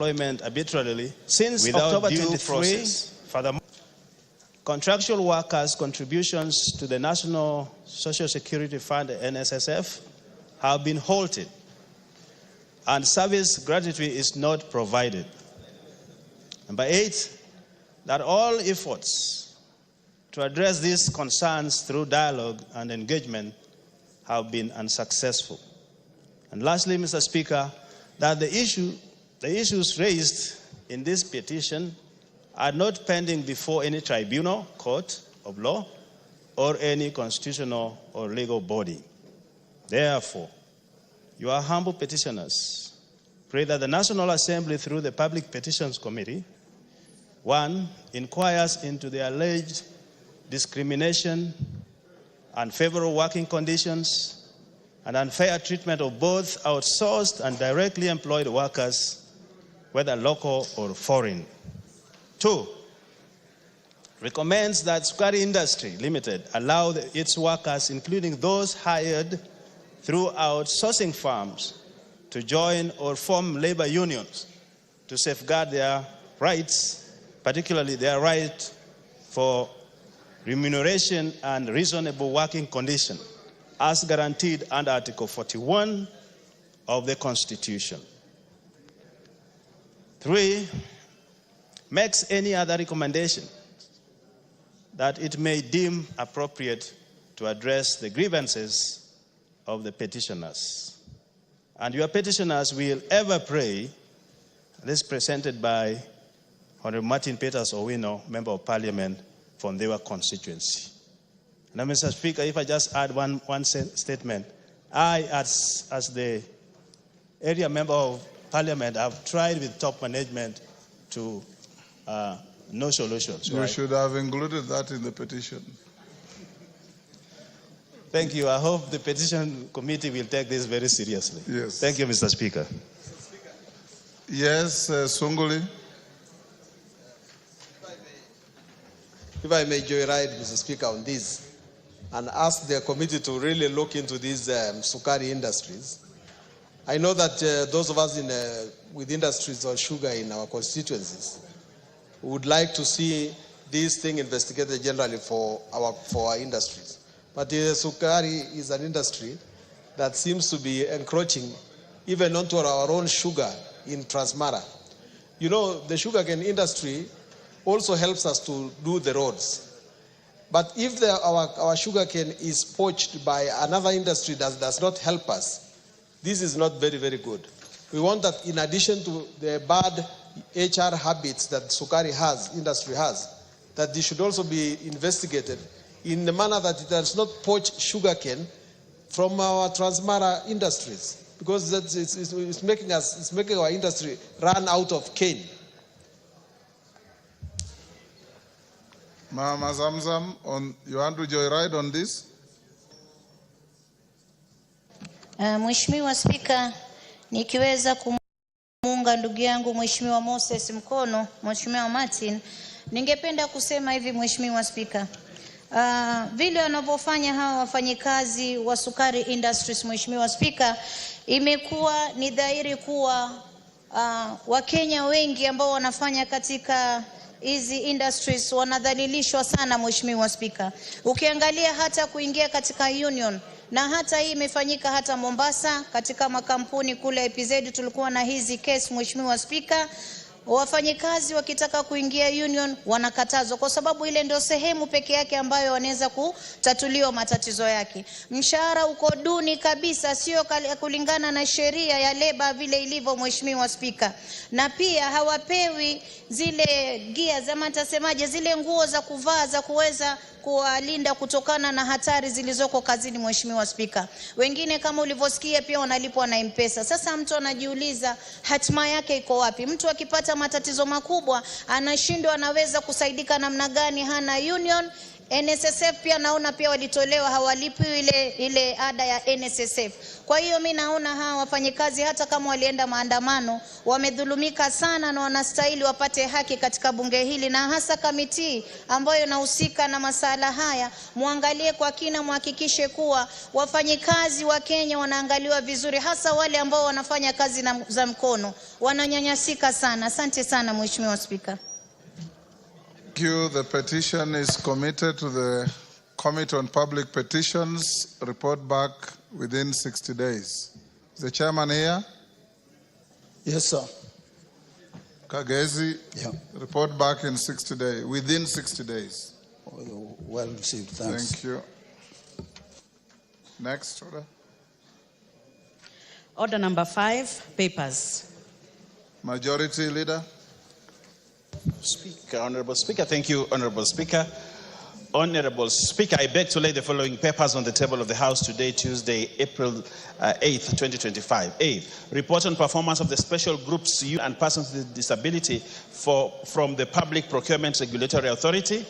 employment arbitrarily since without October due 23. process. Furthermore, contractual workers' contributions to the National Social Security Fund, NSSF, have been halted, and service gratuity is not provided. Number 8, that all efforts to address these concerns through dialogue and engagement have been unsuccessful. And lastly, Mr. Speaker, that the issues raised in this petition are not pending before any tribunal, court of law, or any constitutional or legal body. Therefore, your humble petitioners pray that the National Assembly, through the Public Petitions Committee, 1, inquires into the alleged discrimination, unfavorable working conditions, and unfair treatment of both outsourced and directly employed workers, whether local or foreign. 2, recommends that Sukari Industry Limited allow its workers, including those hired through outsourcing firms, to join or form labor unions to safeguard their rights, particularly their right for remuneration and reasonable working conditions, as guaranteed under Article 41 of the Constitution. 3, makes any other recommendation that it may deem appropriate to address the grievances of the petitioners. And your petitioners will ever pray, this presented by Honorable Martin Peters Owino, Member of Parliament from their constituency. Now, Mr. Speaker, if I just add one statement, I, as the area member of Parliament, have tried with top management to no solutions. You should have included that in the petition. Thank you. I hope the petition committee will take this very seriously. Yes. Thank you, Mr. Speaker. Yes, Sunguli. If I may joyride, Mr. Speaker, on this and ask the committee to really look into these Sukari industries. I know that those of us with industries or sugar in our constituencies would like to see this thing investigated generally for our industries. But Sukari is an industry that seems to be encroaching even onto our own sugar in Transmara. You know, the sugarcane industry also helps us to do the roads. But if our sugarcane is poached by another industry that does not help us, this is not very, very good. We want that in addition to the bad HR habits that Sukari industry has, that they should also be investigated in the manner that it does not poach sugarcane from our Transmara industries, because it's making our industry run out of cane. Mama Zamzam, you want to joyride on this? Mheshimiwa Spika, nikiweza kumuunga ndugu yangu Mheshimiwa Moses mkono, Mheshimiwa Martin, ningependa kusema hivi Mheshimiwa Spika. Vile wanavyofanya hawa wafanyikazi wa Sukari Industries, Mheshimiwa Spika, imekuwa ni dhahiri kuwa Wakenya wengi ambao wanafanya katika hizi industries wanadhalilishwa sana Mheshimiwa Spika. Ukiangalia hata kuingia katika union, na hata hii imefanyika hata Mombasa katika makampuni kule EPZ tulikuwa na hizi case Mheshimiwa Spika. Wafanyikazi wakitaka kuingia union wanakatazwa kwa sababu ile ndio sehemu peke yake ambayo wanaweza kutatuliwa matatizo yake. Mshahara uko duni kabisa, sio kulingana na sheria ya leba vile ilivyo Mheshimiwa Spika. Na pia hawapewi zile gear za matasemaje, zile nguo za kuvaa za kuweza kuwalinda kutokana na hatari zilizoko kazini Mheshimiwa Spika. Wengine kama ulivyosikia pia wanalipwa na M-Pesa. Sasa mtu anajiuliza hatima yake iko wapi? Mtu akipata matatizo makubwa anashindwa anaweza kusaidika namna gani, hana union. NSSF pia naona pia walitolewa, hawalipi ile ada ya NSSF. Kwa hiyo mimi naona hawa wafanyikazi hata kama walienda maandamano wamedhulumika sana, na wanastahili wapate haki katika bunge hili, na hasa kamiti ambayo inahusika na masala haya muangalie kwa kina, muhakikishe kuwa wafanyikazi wa Kenya wanaangaliwa vizuri, hasa wale ambao wanafanya kazi za mkono, wananyanyasika sana. Asante sana Mheshimiwa Spika. Thank you. The petition is committed to the Committee on Public Petitions. Report back within 60 days. Is the chairman here? Yes, sir. Kagezi, Yeah. report back in 60 days, within 60 days. Well received. Thanks. Thank you. Next order. Order number 5, papers. Majority Leader. Speaker, Honorable Speaker. Thank you, Honorable Speaker. Honorable Speaker, I beg to lay the following papers on the table of the House today, Tuesday, April 8th, 2025. A. Report on performance of the special groups and persons with disability from the Public Procurement Regulatory Authority.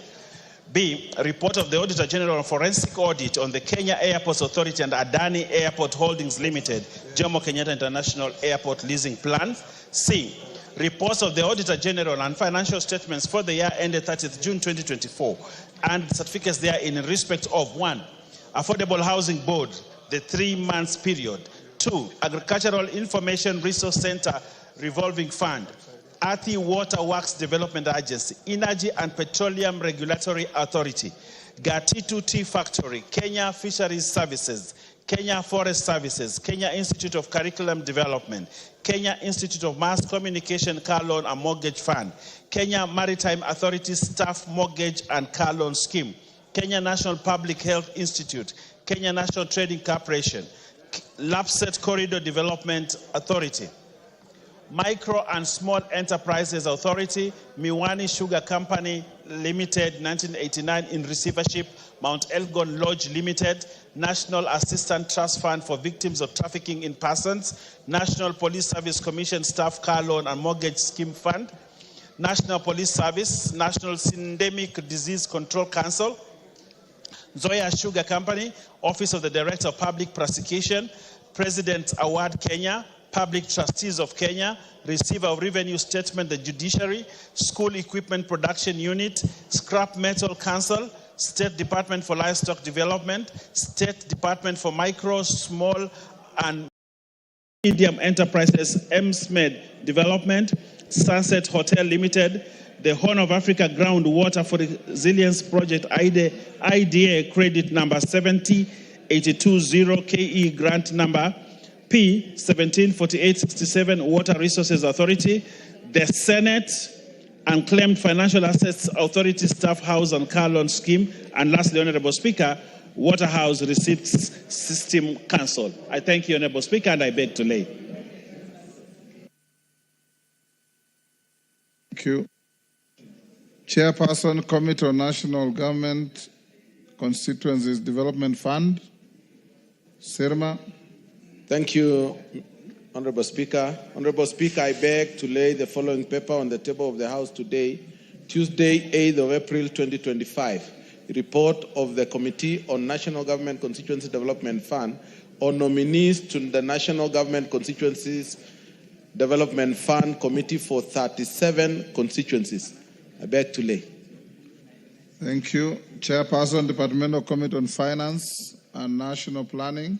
B. Report of the Auditor General on Forensic Audit on the Kenya Airports Authority and Adani Airport Holdings Limited, Jomo Kenyatta International Airport Leasing Plan. C. Reports of the Auditor General and financial statements for the year ended 30th June 2024 and certificates there in respect of 1. Affordable Housing Board, the 3 months period. 2. Agricultural Information Resource Center Revolving Fund. Athi Water Works Development Agency, Energy and Petroleum Regulatory Authority, Gatitu Tea Factory, Kenya Fisheries Services, Kenya Forest Services, Kenya Institute of Curriculum Development, Kenya Institute of Mass Communication Car Loan and Mortgage Fund, Kenya Maritime Authority Staff Mortgage and Car Loan Scheme, Kenya National Public Health Institute, Kenya National Trading Corporation, Lapset Corridor Development Authority, Micro and Small Enterprises Authority, Miwani Sugar Company Limited, 1989 in receivership, Mount Elgon Lodge Limited, National Assistance Trust Fund for Victims of Trafficking in Persons, National Police Service Commission Staff Car Loan and Mortgage Scheme Fund, National Police Service, National Syndemic Disease Control Council, Zoya Sugar Company, Office of the Director of Public Prosecution, President Award Kenya, Public Trustees of Kenya, Receiver of Revenue Statement, the Judiciary, School Equipment Production Unit, Scrap Metal Council, State Department for Livestock Development, State Department for Micro, Small and Medium Enterprises, MSMED Development, Sunset Hotel Limited, the Horn of Africa Groundwater for Resilience Project, IDA credit number 70820 KE grant number P 174867 Water Resources Authority, the Senate Unclaimed Financial Assets Authority Staff House and Car Loan Scheme, and lastly, Honorable Speaker, Waterhouse Receipts System Council. I thank you, Honorable Speaker, and I beg to lay. Thank you. Chairperson, Committee on National Government Constituencies Development Fund, Sirma. Thank you, Honorable Speaker. Honorable Speaker, I beg to lay the following paper on the table of the House today, Tuesday, 8th of April, 2025. A report of the Committee on National Government Constituency Development Fund on nominees to the National Government Constituencies Development Fund Committee for 37 constituencies. I beg to lay. Thank you. Chairperson, Departmental Committee on Finance and National Planning,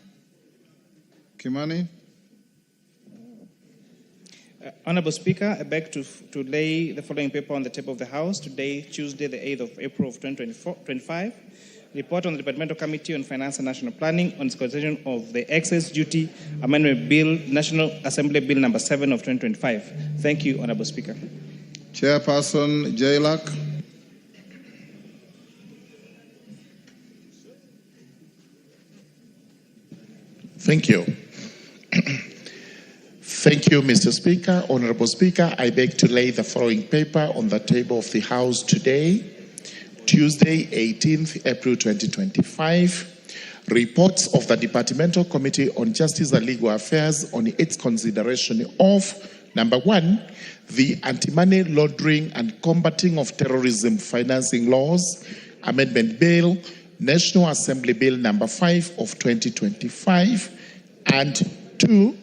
Kimani. Honorable Speaker, I beg to lay the following paper on the table of the House today, Tuesday, the 8th of April of 2025. Report on the Departmental Committee on Finance and National Planning on its consideration of the Excess Duty Amendment Bill, National Assembly Bill number 7 of 2025. Thank you, Honorable Speaker. Chairperson, Jailak. Thank you. Thank you, Mr. Speaker. Honorable Speaker, I beg to lay the following paper on the table of the House today, Tuesday, 18th April 2025. Reports of the Departmental Committee on Justice and Legal Affairs on its consideration of, number 1, the anti-money laundering and combating of terrorism financing laws, Amendment Bill, National Assembly Bill number 5 of 2025, and 2,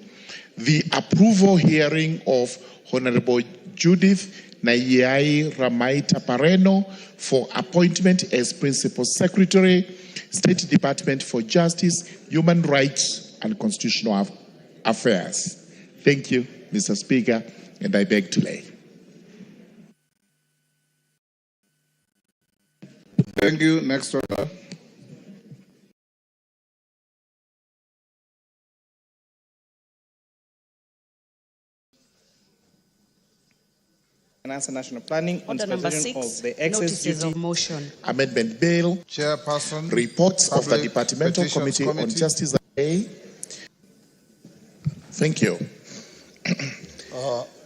the approval hearing of Honorable Judith Nayai Ramaita Pareno for appointment as Principal Secretary, State Department for Justice, Human Rights and Constitutional Affairs. Thank you, Mr. Speaker, and I beg to lay. Thank you. Next order. Finance and National Planning on Order number supervision 6, of the excess notices duty. of motion. Amendment Bill, Chairperson, reports of the Public Departmental Petitions Committee on Justice and A. Thank you.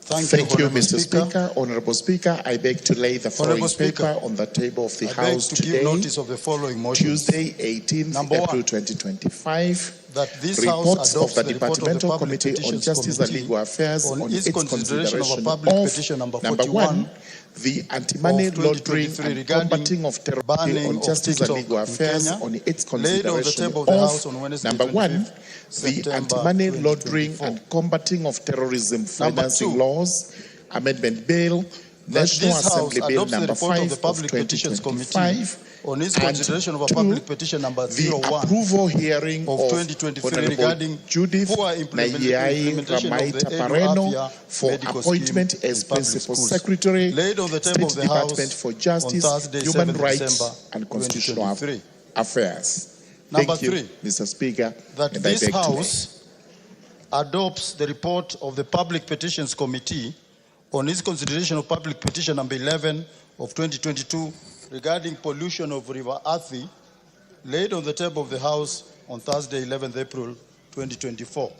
Thank you, Mr. Speaker. Honorable Speaker, I beg to lay the following paper on the table of the House today, give notice of the following motion. Tuesday, 18th April 2025. That this reports House of the Departmental Committee on Justice and Legal Affairs on its consideration of a public petition number 41 the anti-money laundering and combating of terrorism on Justice and Legal Affairs on its consideration of number 1, the anti-money laundering and combating of terrorism financing laws Amendment Bill, National Assembly Bill number 5 of 2025, on its consideration of a public petition number 01 the approval hearing of 2023 regarding Judith poor Nayai Ramaita Pareno for appointment as Principal Secretary, laid on the table State of the Department House for Justice, on Thursday, Human 7th Rights December, and Constitutional 2023. Affairs. Number Thank you, 3, Mr. Speaker. that and this I beg House adopts the report of the Public Petitions Committee on its consideration of public petition number 11 of 2022 regarding pollution of River Athi, laid on the table of the House on Thursday, 11th April 2024.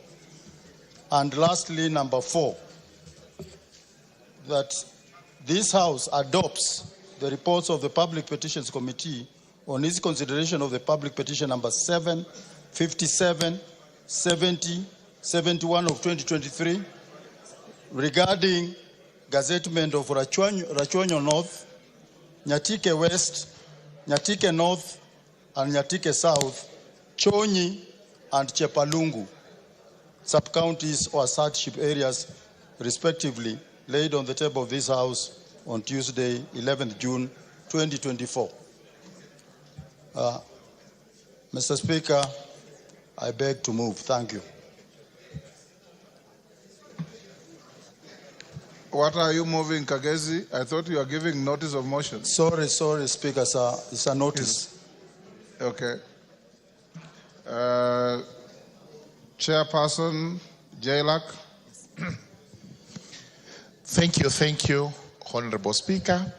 And lastly, number 4, that this House adopts the reports of the Public Petitions Committee on its consideration of the public petition number 7, 57, 70, 71 of 2023 regarding gazettement of Rachuonyo North, Nyatike West, Nyatike North, and Nyatike South, Chonyi, and Chepalungu, sub-counties or hardship areas, respectively, laid on the table of this House on Tuesday, 11th June, 2024. Mr. Speaker, I beg to move. Thank you. What are you moving, Kagezi? I thought you were giving notice of motion. Sorry, Speaker, sir. It's a notice. Okay. Chairperson Jailak. Thank you, Honorable Speaker.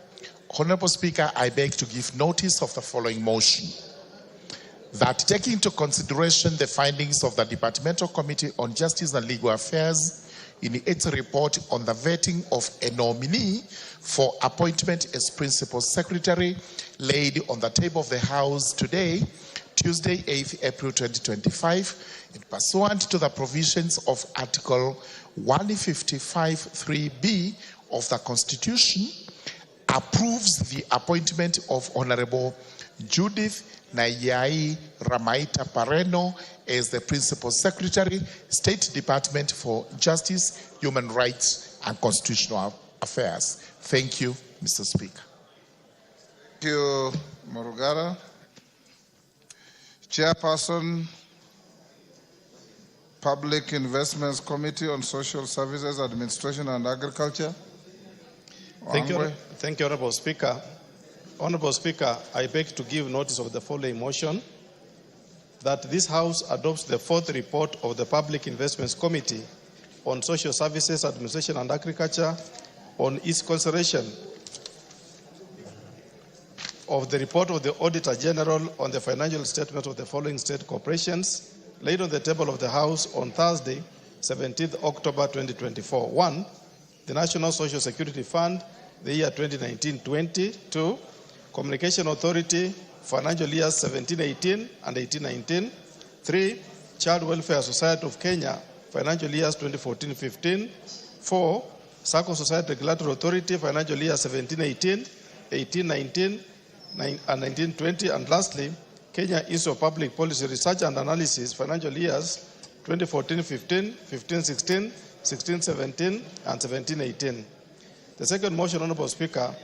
Honorable Speaker, I beg to give notice of the following motion. That taking into consideration the findings of the Departmental Committee on Justice and Legal Affairs in its report on the vetting of a nominee for appointment as Principal Secretary, laid on the table of the House today, Tuesday, 8th April 2025, and pursuant to the provisions of Article 155(3)(b) of the Constitution, approves the appointment of Honorable Judith Nayai Ramaita Pareno as the Principal Secretary, State Department for Justice, Human Rights and Constitutional Affairs. Thank you, Mr. Speaker. Thank you, Morugara. Chairperson, Public Investments Committee on Social Services, Administration and Agriculture. Thank you, Honorable Speaker. Honorable Speaker, I beg to give notice of the following motion, that this House adopts the 4th report of the Public Investments Committee on Social Services, Administration and Agriculture on its consideration of the report of the Auditor General on the financial statement of the following state corporations, laid on the table of the House on Thursday, 17th October 2024. 1, the National Social Security Fund, the year 2019-20. 2, Communication Authority, financial years 17-18 and 18-19. 3, Child Welfare Society of Kenya, financial years 2014-15. 4, Sacco Society Regulatory Authority, financial year 17-18, 18-19. and 1920. And lastly, Kenya Institute of Public Policy Research and Analysis, financial years 2014-15, 15-16, 16-17, and 17-18. The second motion, Honorable Speaker,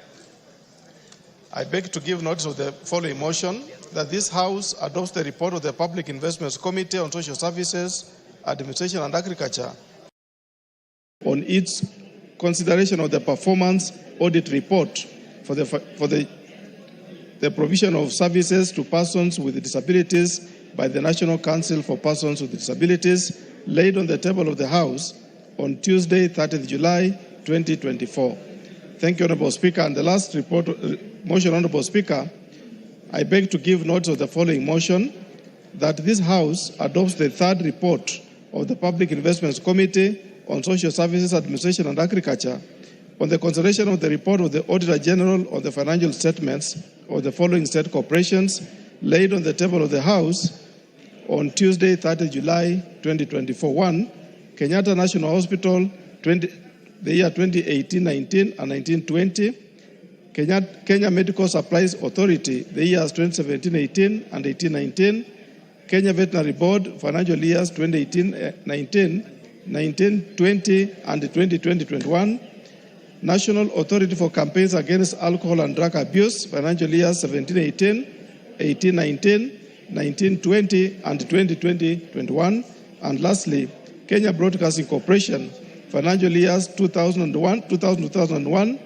I beg to give notice of the following motion, that this House adopts the report of the Public Investments Committee on Social Services, Administration and Agriculture on its consideration of the performance audit report for the provision of services to persons with disabilities by the National Council for Persons with Disabilities, laid on the table of the House on Tuesday, 30th July, 2024. Thank you, Honorable Speaker. And the last motion, Honorable Speaker, I beg to give notice of the following motion, that this House adopts the third report of the Public Investments Committee on Social Services, Administration and Agriculture on the consideration of the report of the Auditor General on the financial statements of the following state corporations, laid on the table of the House on Tuesday, 30 July 2024. 1. Kenyatta National Hospital, the year 2018-19 and 19-20. Kenya Medical Supplies Authority, the years 2017-18 and 18-19. Kenya Veterinary Board, financial years 2018-19, 19-20 and 2020-21. National Authority for Campaigns Against Alcohol and Drug Abuse, financial years 17-18, 18-19, 19-20 and 2020-21. And lastly, Kenya Broadcasting Corporation, financial years 2001, 2001,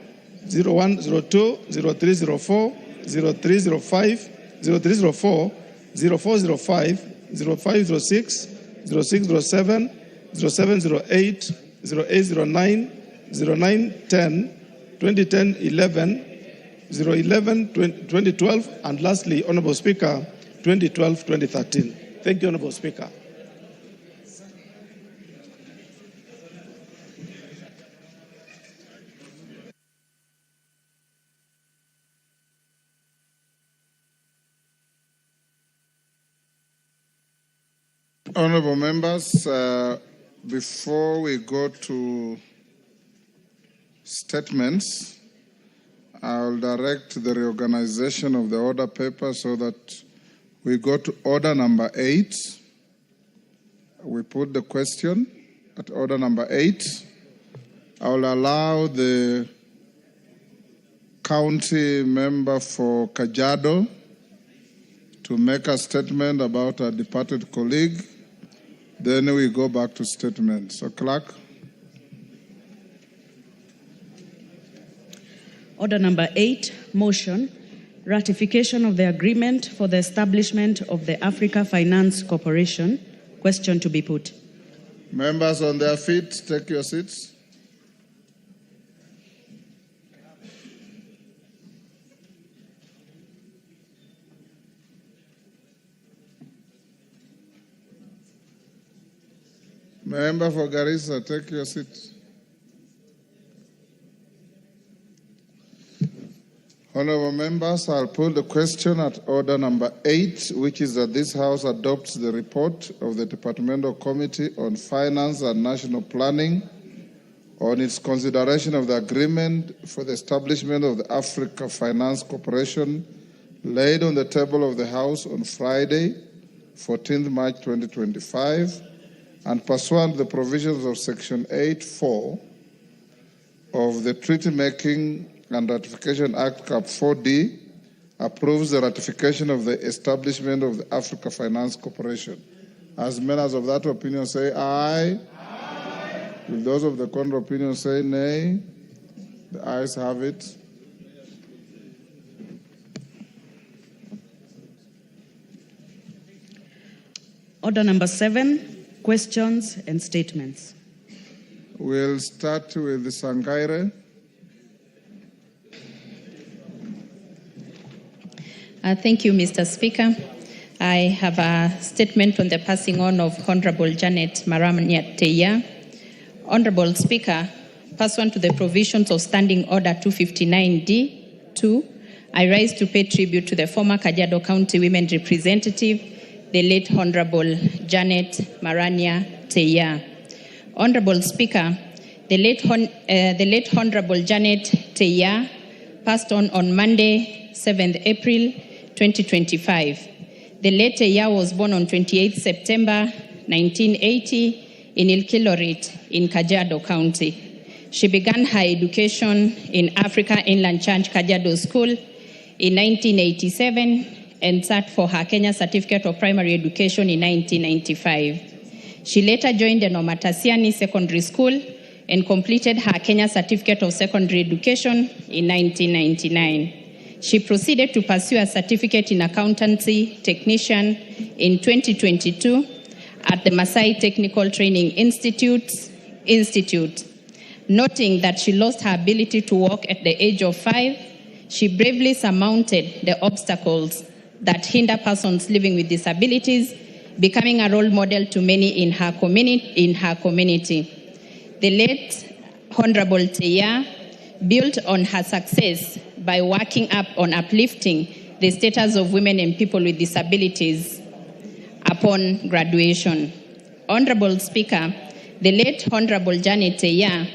0102, 0304, 0305, 0304, 0405, 0506, 0607, 0708, 0809, 0910, 2010 11, 011 2012, and lastly, Honorable Speaker, 2012-2013. Thank you, Honorable Speaker. Honorable members, before we go to statements, I'll direct the reorganization of the order paper so that we go to order number 8. We put the question at order number 8. I will allow the county member for Kajiado to make a statement about a departed colleague. Then we go back to statements. So, Clerk. Order number 8, motion, ratification of the agreement for the establishment of the Africa Finance Corporation. Question to be put. Members on their feet, take your seats. Member for Garissa, take your seat. Honorable members, I'll put the question at order number 8, which is that this House adopts the report of the Departmental Committee on Finance and National Planning on its consideration of the agreement for the establishment of the Africa Finance Corporation, laid on the table of the House on Friday, 14th March 2025, and pursuant to the provisions of Section 8(4) of the Treaty Making and Ratification Act, Cap 4D, approves the ratification of the establishment of the Africa Finance Corporation. As members of that opinion say aye. Aye. If those of the contrary opinion say nay, the ayes have it. Order number 7, questions and statements. We'll start with Sangaire. Thank you, Mr. Speaker. I have a statement on the passing on of Honorable Janet Maranya Teya. Honorable Speaker, pursuant to the provisions of Standing Order 259D-2, I rise to pay tribute to the former Kajiado County Women Representative, the late Honorable Janet Maranya Teya. Honorable Speaker, the late Honorable Janet Teya passed on Monday, 7th April 2025. The late Teya was born on 28th September 1980 in Ilkilorit in Kajiado County. She began her education in Africa Inland Church Kajiado School in 1987 and sat for her Kenya Certificate of Primary Education in 1995. She later joined the Nomatasiani Secondary School and completed her Kenya Certificate of Secondary Education in 1999. She proceeded to pursue a certificate in accountancy technician in 2022 at the Masai Technical Training Institute. Noting that she lost her ability to walk at the age of 5, she bravely surmounted the obstacles that hinder persons living with disabilities, becoming a role model to many in her community. The late Honorable Teya built on her success by working up on uplifting the status of women and people with disabilities upon graduation. Honorable Speaker, the late Honorable Janet Teya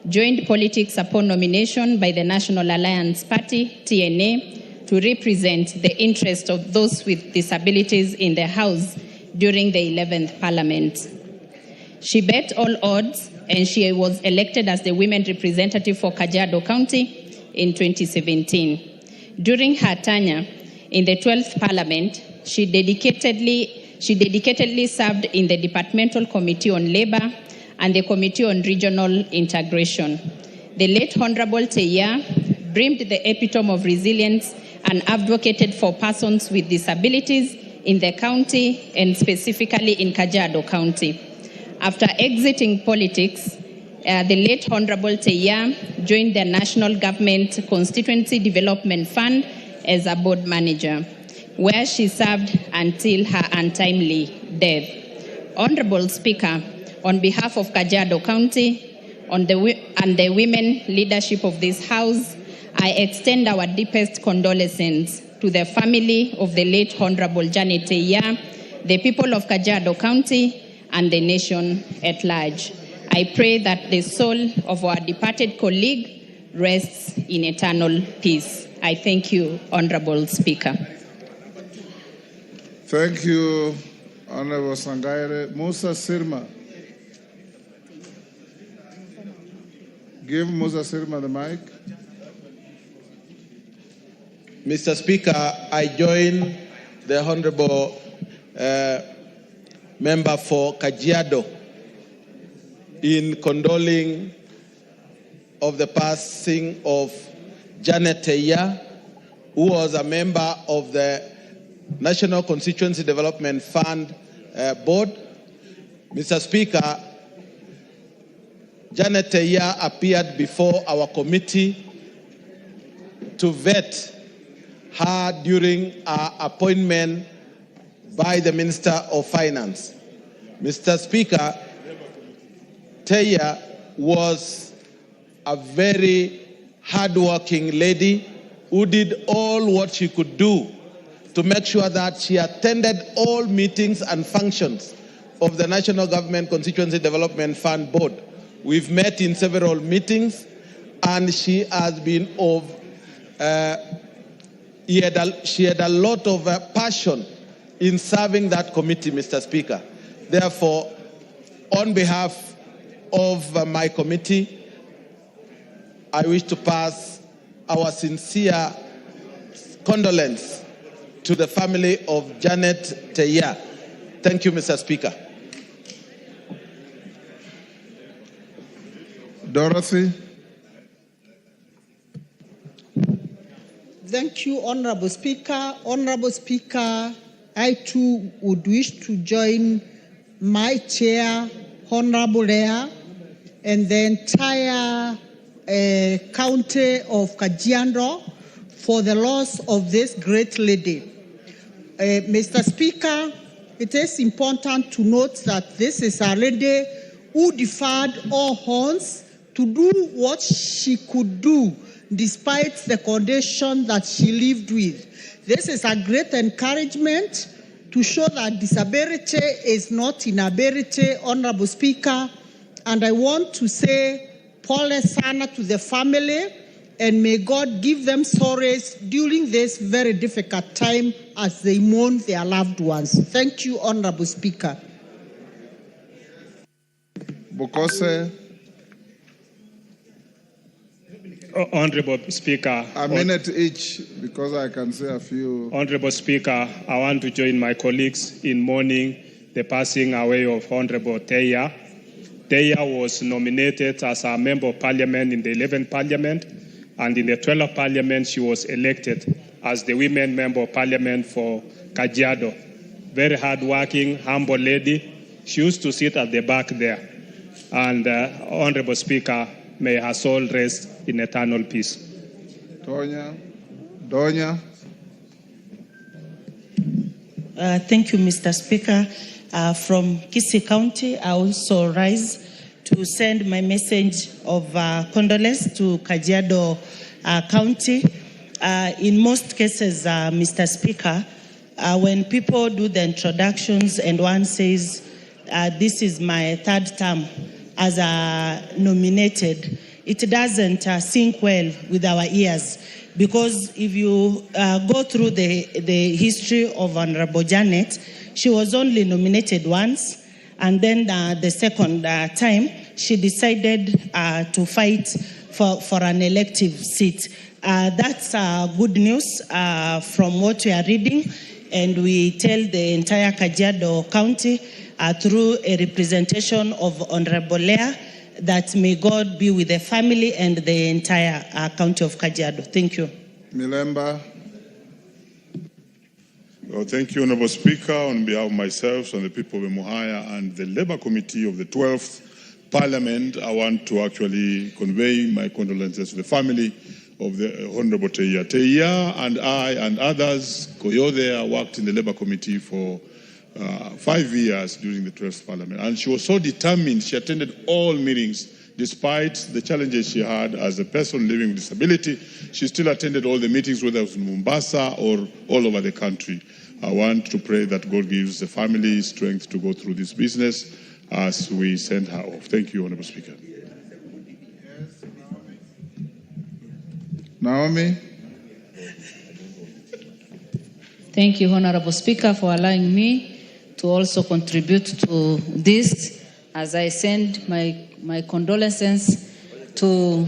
joined politics upon nomination by the National Alliance Party, TNA, to represent the interests of those with disabilities in the House during the 11th Parliament. She bet all odds and she was elected as the women representative for Kajiado County in 2017. During her tenure in the 12th Parliament, she dedicatedly served in the Departmental Committee on Labor and the Committee on Regional Integration. The late Honorable Teya brimmed the epitome of resilience and advocated for persons with disabilities in the county and specifically in Kajiado County. After exiting politics, the late Honorable Teya joined the National Government Constituency Development Fund as a board manager, where she served until her untimely death. Honorable Speaker, on behalf of Kajiado County and the women leadership of this House, I extend our deepest condolences to the family of the late Honorable Janet Teya, the people of Kajiado County, and the nation at large. I pray that the soul of our departed colleague rests in eternal peace. I thank you, Honorable Speaker. Thank you, Honorable Sangaire. Musa Sirma. Give Musa Sirma the mic. Mr. Speaker, I join the Honorable member for Kajiado in condoling of the passing of Janet Teya, who was a member of the National Constituency Development Fund Board. Mr. Speaker, Janet Teya appeared before our committee to vet her during our appointment by the Minister of Finance. Mr. Speaker, Teya was a very hardworking lady who did all what she could do to make sure that she attended all meetings and functions of the National Government Constituency Development Fund Board. We've met in several meetings, and she has been she had a lot of passion in serving that committee, Mr. Speaker. Therefore, on behalf of my committee, I wish to pass our sincere condolence to the family of Janet Teya. Thank you, Mr. Speaker. Dorothy. Thank you, Honorable Speaker. Honorable Speaker, I too would wish to join my chair, Honorable Rea, and the entire county of Kajiado for the loss of this great lady. Mr. Speaker, it is important to note that this is a lady who defied all odds to do what she could do despite the condition that she lived with. This is a great encouragement to show that disability is not inability, Honorable Speaker. And I want to say pole sana to the family and may God give them solace during this very difficult time as they mourn their loved ones. Thank you, Honorable Speaker. Bukose. Honorable Speaker. A minute each, because I can say a few. Honorable Speaker, I want to join my colleagues in mourning the passing away of Honorable Teya. Teya was nominated as a Member of Parliament in the 11th Parliament, and in the 12th Parliament she was elected as the Women Member of Parliament for Kajiado. Very hard-working, humble lady. She used to sit at the back there. And Honorable Speaker, may her soul rest in eternal peace. Donya. Thank you, Mr. Speaker. From Kisii County, I also rise to send my message of condolence to Kajiado County. In most cases, Mr. Speaker, when people do the introductions and one says, this is my third term as nominated, it doesn't sink well with our ears, because if you go through the history of Honorable Janet, she was only nominated once, and then the second time she decided to fight for an elective seat. That's good news from what we are reading, and we tell the entire Kajiado County through a representation of Honorable Leah that may God be with the family and the entire county of Kajiado. Thank you. Milemba. Well, thank you, Honorable Speaker. On behalf of myself and the people of Emuhaya and the Labour Committee of the 12th Parliament, I want to actually convey my condolences to the family of the Honorable Teya. Teya and I and others, Koyo there, worked in the Labour Committee for 5 years during the 12th Parliament. And she was so determined, she attended all meetings. Despite the challenges she had as a person living with disability, she still attended all the meetings, whether it was in Mombasa or all over the country. I want to pray that God gives the family strength to go through this business as we send her off. Thank you, Honorable Speaker. Naomi. Thank you, Honorable Speaker, for allowing me to also contribute to this as I send my condolences to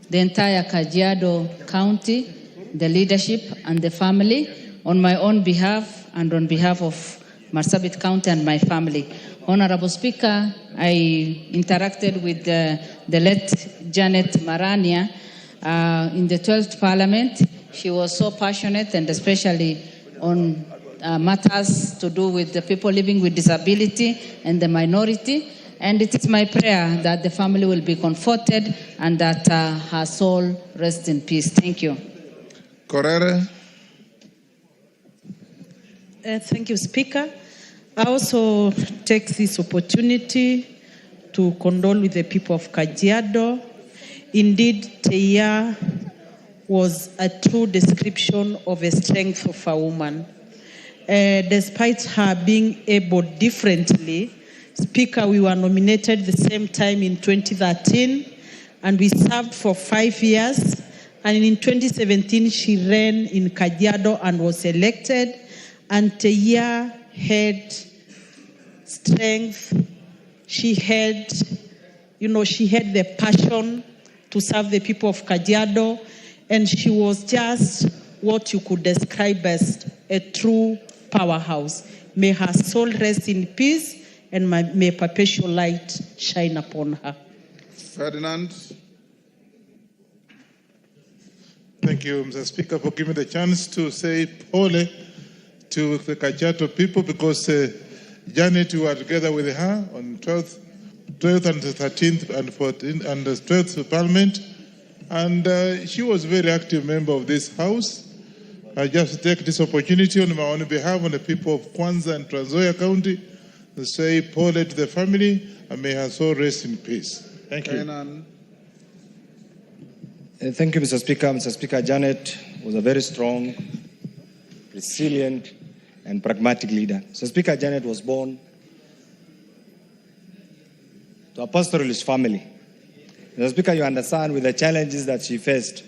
the entire Kajiado County, the leadership and the family, on my own behalf and on behalf of Marsabit County and my family. Honorable Speaker, I interacted with the late Janet Marania in the 12th Parliament. She was so passionate, and especially on matters to do with the people living with disability and the minority. And it is my prayer that the family will be comforted and that her soul rest in peace. Thank you. Correre. Thank you, Speaker. I also take this opportunity to condole with the people of Kajiado. Indeed, Teya was a true description of a strength of a woman. Despite her being able differently, Speaker, we were nominated the same time in 2013, and we served for 5 years. And in 2017, she ran in Kajiado and was elected. And Teya had strength. She had the passion to serve the people of Kajiado. And she was just what you could describe as a true powerhouse. May her soul rest in peace, and may perpetual light shine upon her. Ferdinand. Thank you, Mr. Speaker, for giving me the chance to say pole to the Kajiado people, because Janet, we were together with her on 12th and the 13th and 14th and the 12th Parliament, and she was a very active member of this House. I just take this opportunity on my own behalf on the people of Kwanza and Trans Nzoia County to say pole to the family, and may her soul rest in peace. Thank you. Thank you, Mr. Speaker. Mr. Speaker, Janet was a very strong, resilient, and pragmatic leader. Mr. Speaker, Janet was born to a pastoralist family. Mr. Speaker, you understand with the challenges that she faced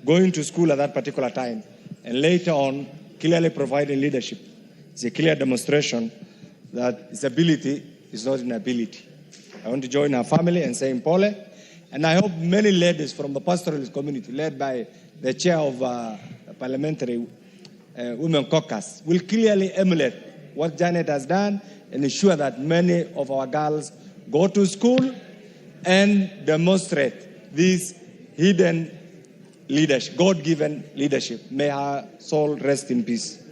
going to school at that particular time, and later on clearly providing leadership. It's a clear demonstration that his ability is not inability. I want to join our family and say Pole, and I hope many ladies from the pastoralist community, led by the chair of parliamentary women caucus, will clearly emulate what Janet has done and ensure that many of our girls go to school and demonstrate this hidden leadership, God-given leadership. May her soul rest in peace.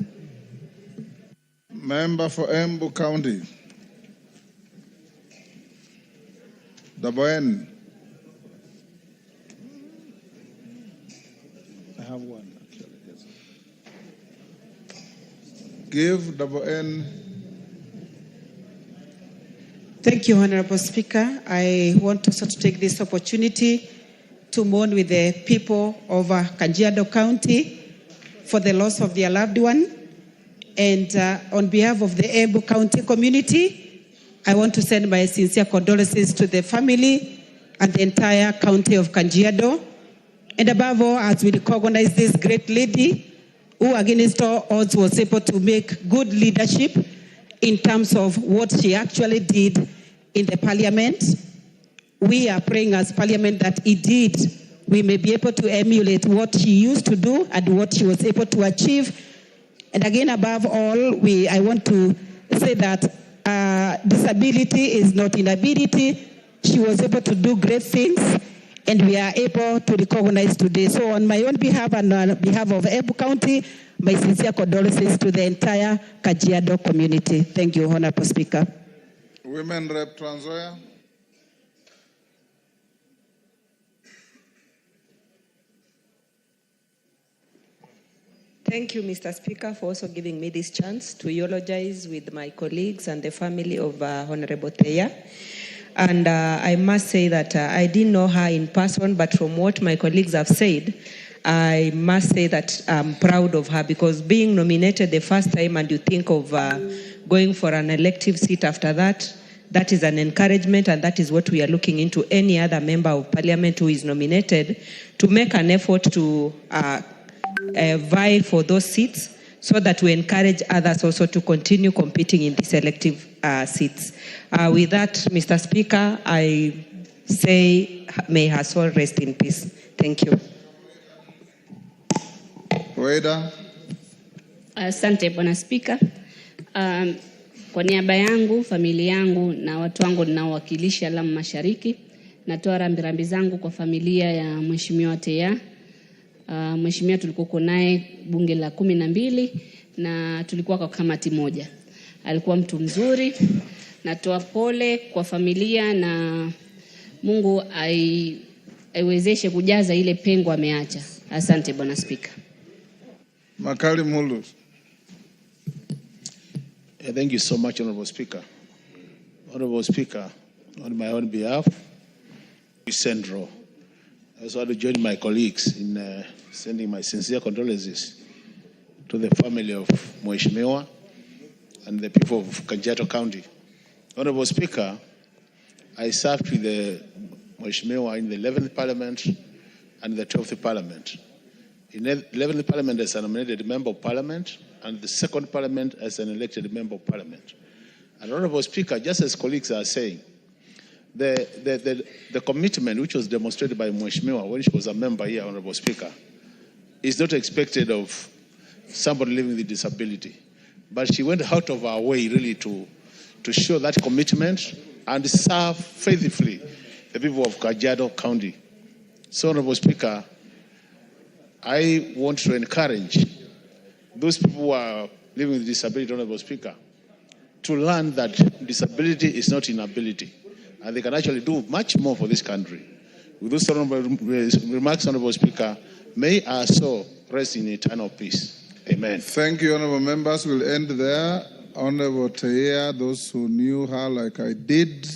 Member for Embu County. Daboen. I have one, actually. Yes. Give Daboen. Thank you, Honorable Speaker. I want also to take this opportunity to mourn with the people of Kajiado County for the loss of their loved one. And on behalf of the Embu County community, I want to send my sincere condolences to the family and the entire county of Kajiado. And above all, as we recognize this great lady who against all odds was able to make good leadership in terms of what she actually did in the parliament. We are praying as parliament that indeed we may be able to emulate what she used to do and what she was able to achieve. And again, above all, I want to say that disability is not inability. She was able to do great things, and we are able to recognize today. So on my own behalf and on behalf of Embu County, my sincere condolences to the entire Kajiado community. Thank you, Honorable Speaker. Women Rep Trans Nzoia. Thank you, Mr. Speaker, for also giving me this chance to eulogize with my colleagues and the family of Honorable Teya. And I must say that I didn't know her in person, but from what my colleagues have said, I must say that I'm proud of her, because being nominated the first time and you think of going for an elective seat after that, that is an encouragement, and that is what we are looking into any other member of parliament who is nominated to make an effort to vie for those seats, so that we encourage others also to continue competing in these elective seats. With that, Mr. Speaker, I say may her soul rest in peace. Thank you. Weda. Asante Bwana Spika. Kwa niaba yangu, familia yangu na watu wangu ninaowakilisha Lamu Mashariki, natoa rambirambi zangu kwa familia ya Mheshimiwa Teya. Mheshimiwa tulikuwa naye bunge la 12 na tulikuwa kwa kamati moja. Alikuwa mtu mzuri. Natoa pole kwa familia na Mungu aiwezeshe kujaza ile pengo ameacha. Asante Bwana Spika. Makali Mulu. Thank you so much, Honorable Speaker. Honorable Speaker, on my own behalf, Central, I also want to join my colleagues in sending my sincere condolences to the family of Mheshimiwa and the people of Kajiado County. Honorable Speaker, I served with the Mheshimiwa in the 11th Parliament and the 12th Parliament. In the 11th Parliament as a nominated member of Parliament, and the 2nd Parliament as an elected member of Parliament. And Honorable Speaker, just as colleagues are saying, the commitment which was demonstrated by Mheshimiwa when she was a member here, Honorable Speaker, is not expected of somebody living with disability. But she went out of her way really to show that commitment and serve faithfully the people of Kajiado County. So, Honorable Speaker, I want to encourage those people who are living with disability, Honorable Speaker, to learn that disability is not inability, and they can actually do much more for this country. With those remarks, Honorable Speaker, may our soul rest in eternal peace. Amen. Thank you, Honorable Members. We'll end there. Honorable Teya, those who knew her like I did,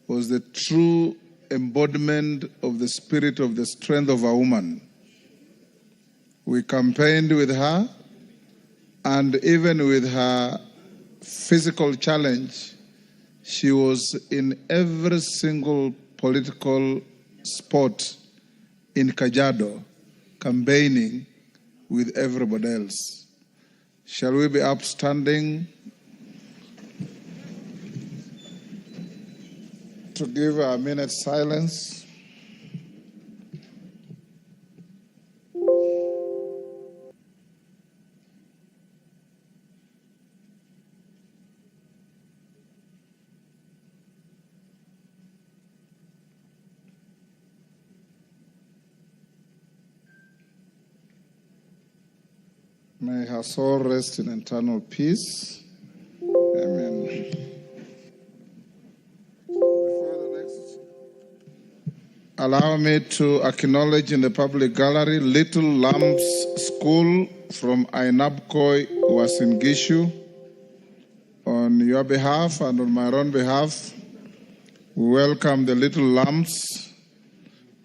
was the true embodiment of the spirit of the strength of a woman. We campaigned with her, and even with her physical challenge, she was in every single political spot in Kajiado campaigning with everybody else. Shall we be upstanding to give a minute's silence? May her soul rest in eternal peace. Amen. Allow me to acknowledge in the public gallery Little Lambs School from Ainabkoi Uasin Gishu. On your behalf and on my own behalf, we welcome the Little Lambs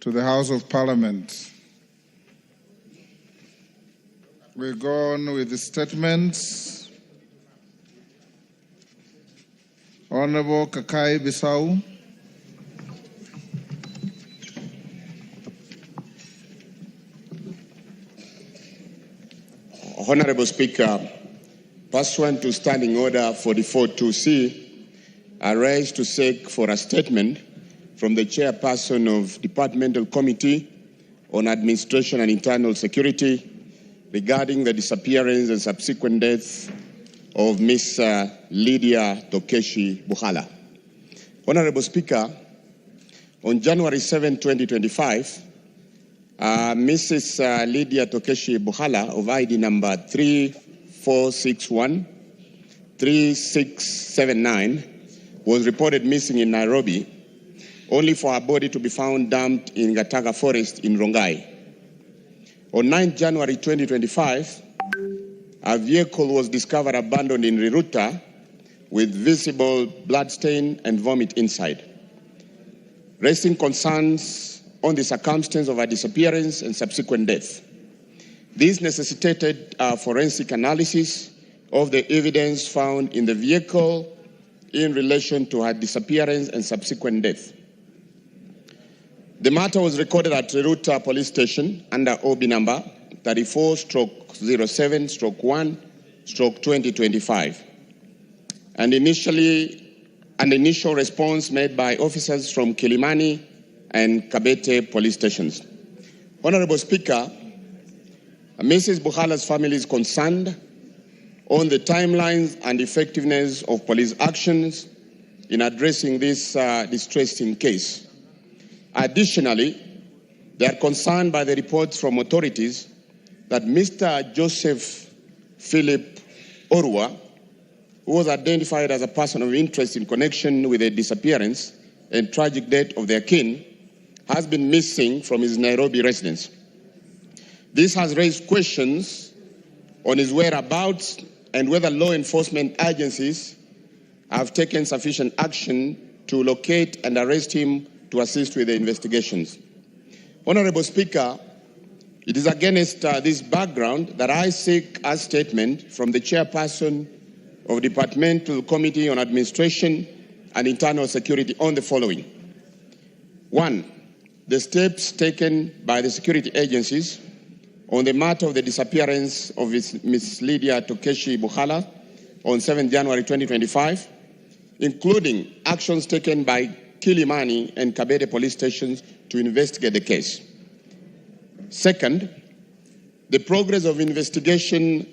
to the House of Parliament. We go on with the statements. Honorable Kakai Bissau. Honorable Speaker, pursuant to Standing Order 44.2c, I rise to seek for a statement from the Chairperson of Departmental Committee on Administration and Internal Security regarding the disappearance and subsequent death of Ms. Lydia Tokeshi Buhala. Honorable Speaker, on January 7, 2025, Mrs. Lydia Tokeshi Buhala of ID number 3461-3679 was reported missing in Nairobi, only for her body to be found dumped in Gachagua Forest in Rongai. On 9 January 2025, a vehicle was discovered abandoned in Riruta with visible bloodstain and vomit inside, raising concerns on the circumstance of her disappearance and subsequent death. This necessitated a forensic analysis of the evidence found in the vehicle in relation to her disappearance and subsequent death. The matter was recorded at Riruta Police Station under OB number 34/07/1/2025. And an initial response made by officers from Kilimani and Kabete police stations. Honorable Speaker, Mrs. Buhala's family is concerned on the timelines and effectiveness of police actions in addressing this distressing case. Additionally, they are concerned by the reports from authorities that Mr. Joseph Philip Orua, who was identified as a person of interest in connection with the disappearance and tragic death of their kin, has been missing from his Nairobi residence. This has raised questions on his whereabouts and whether law enforcement agencies have taken sufficient action to locate and arrest him to assist with the investigations. Honorable Speaker, it is against this background that I seek a statement from the Chairperson of Departmental Committee on Administration and Internal Security on the following. 1. The steps taken by the security agencies on the matter of the disappearance of Ms. Lydia Tokeshi Buhala on 7 January 2025, including actions taken by Kilimani and Kabete police stations to investigate the case. Second, the progress of investigation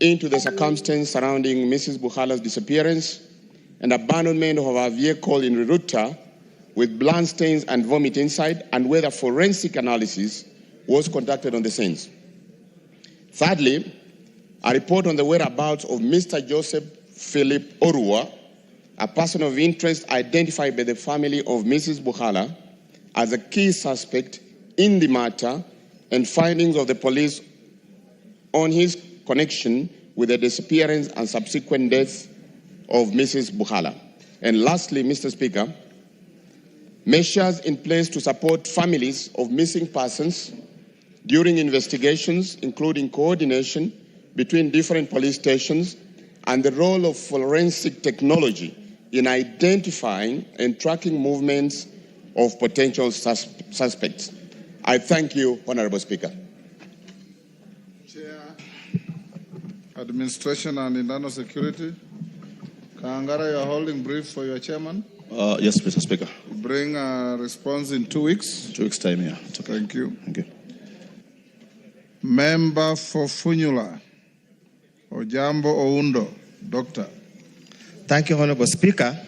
into the circumstances surrounding Mrs. Buhala's disappearance and abandonment of her vehicle in Riruta with blood stains and vomit inside, and whether forensic analysis was conducted on the scenes. Thirdly, a report on the whereabouts of Mr. Joseph Philip Orua, a person of interest identified by the family of Mrs. Buhala as a key suspect in the matter, and findings of the police on his connection with the disappearance and subsequent death of Mrs. Buhala. And lastly, Mr. Speaker, measures in place to support families of missing persons during investigations, including coordination between different police stations and the role of forensic technology in identifying and tracking movements of potential suspects. I thank you, Honorable Speaker. Chair, Administration and Internal Security. Kangara, you are holding brief for your chairman. Yes, Mr. Speaker. Bring a response in 2 weeks. 2 weeks' time, yeah. Okay. Thank you. Thank you. Member for Funyula, Ojambo Oundo, Doctor. Thank you, Honorable Speaker.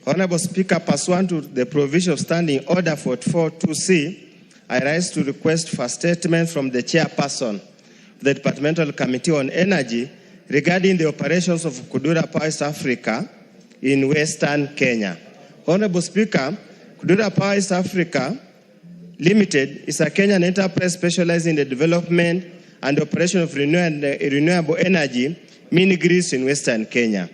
Honorable Speaker, pursuant to the provision of Standing Order 44.2c, I rise to request for a statement from the chairperson of the Departmental Committee on Energy regarding the operations of Kudura Power East Africa in Western Kenya. Honorable Speaker, Kudura Power East Africa Limited is a Kenyan enterprise specializing in the development and operation of renewable energy mini-grids in Western Kenya.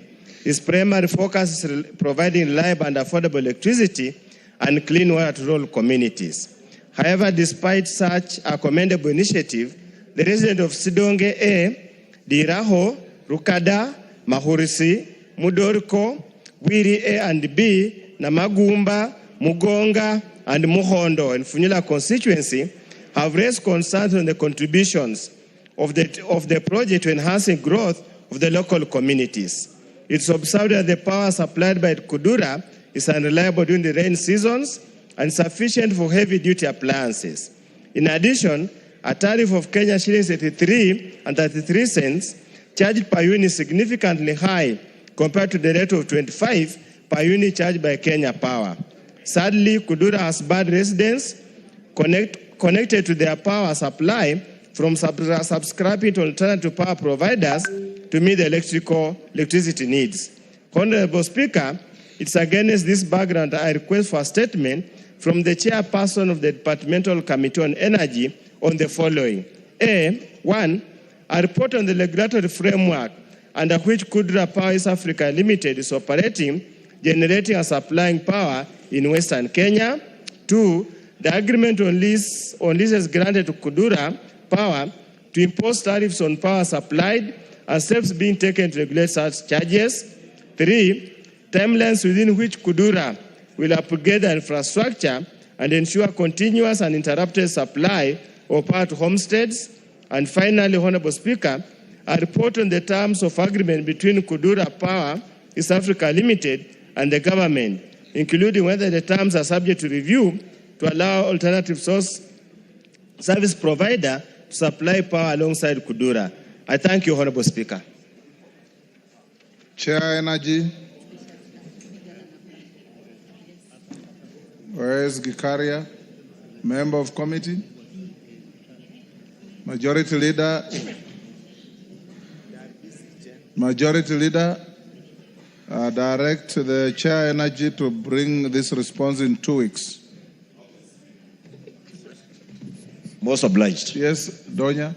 Its primary focus is providing reliable and affordable electricity and clean water to rural communities. However, despite such a commendable initiative, the residents of Sidonge A, Diraho, Rukada, Mahurisi, Mudoriko, Wiri A and B, Namagumba, Mugonga, and Muhondo and Funyula constituency have raised concerns on the contributions of the project to enhancing growth of the local communities. It's observed that the power supplied by Kudura is unreliable during the rain seasons and sufficient for heavy-duty appliances. In addition, a tariff of Kenya shillings 83 and 33 cents charged per unit is significantly high compared to the rate of 25 per unit charged by Kenya Power. Sadly, Kudura has bad residents connected to their power supply from subscribing to alternative power providers to meet the electricity needs. Honorable Speaker, it's against this background I request for a statement from the chairperson of the Departmental Committee on Energy on the following. One, a report on the regulatory framework under which Kudura Power East Africa Limited is operating, generating and supplying power in Western Kenya. Two, the agreement on leases granted to Kudura Power to impose tariffs on power supplied and steps being taken to regulate such charges. Three, timelines within which Kudura will upgrade the infrastructure and ensure continuous and uninterrupted supply of power to homesteads. And finally, Honorable Speaker, a report on the terms of agreement between Kudura Power East Africa Limited and the government, including whether the terms are subject to review to allow alternative service provider to supply power alongside Kudura. I thank you, Honorable Speaker. Chair Energy. Where is Gikaria? Member of committee? Majority Leader? Majority Leader, direct the Chair Energy to bring this response in 2 weeks. Most obliged. Yes, Donya,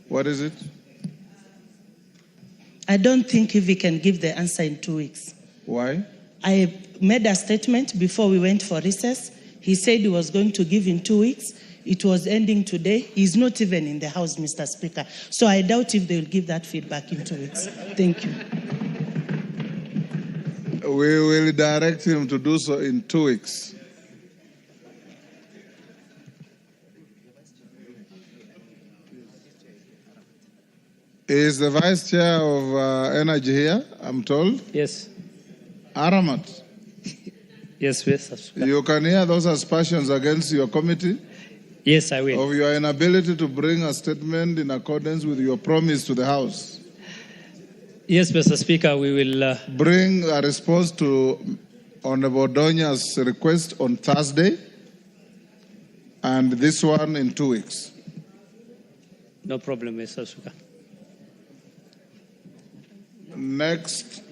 what is it? I don't think if we can give the answer in 2 weeks. Why? I made a statement before we went for recess. He said he was going to give in 2 weeks. It was ending today. He's not even in the House, Mr. Speaker. So I doubt if they will give that feedback in 2 weeks. Thank you. We will direct him to do so in 2 weeks. Is the Vice Chair of Energy here, I'm told? Yes. Aramat. Yes, yes. You can hear those aspersions against your committee? Yes, I will. Of your inability to bring a statement in accordance with your promise to the House. Yes, Mr. Speaker, we will... Bring a response to Honorable Donya's request on Thursday, and this one in 2 weeks. No problem, Mr. Speaker. Next,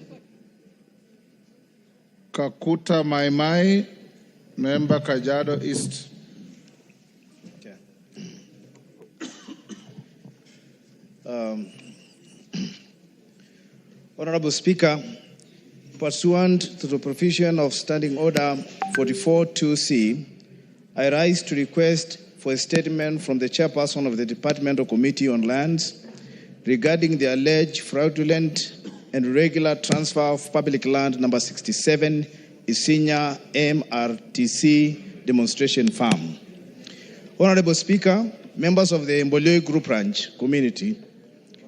Kakuta Maimai, Member Kajiado East. Honorable Speaker, pursuant to the provision of Standing Order 44.2c, I rise to request for a statement from the chairperson of the Departmental Committee on Lands regarding the alleged fraudulent and irregular transfer of public land number 67, Isinya MRTC Demonstration Farm. Honorable Speaker, members of the Mboloi Group Ranch community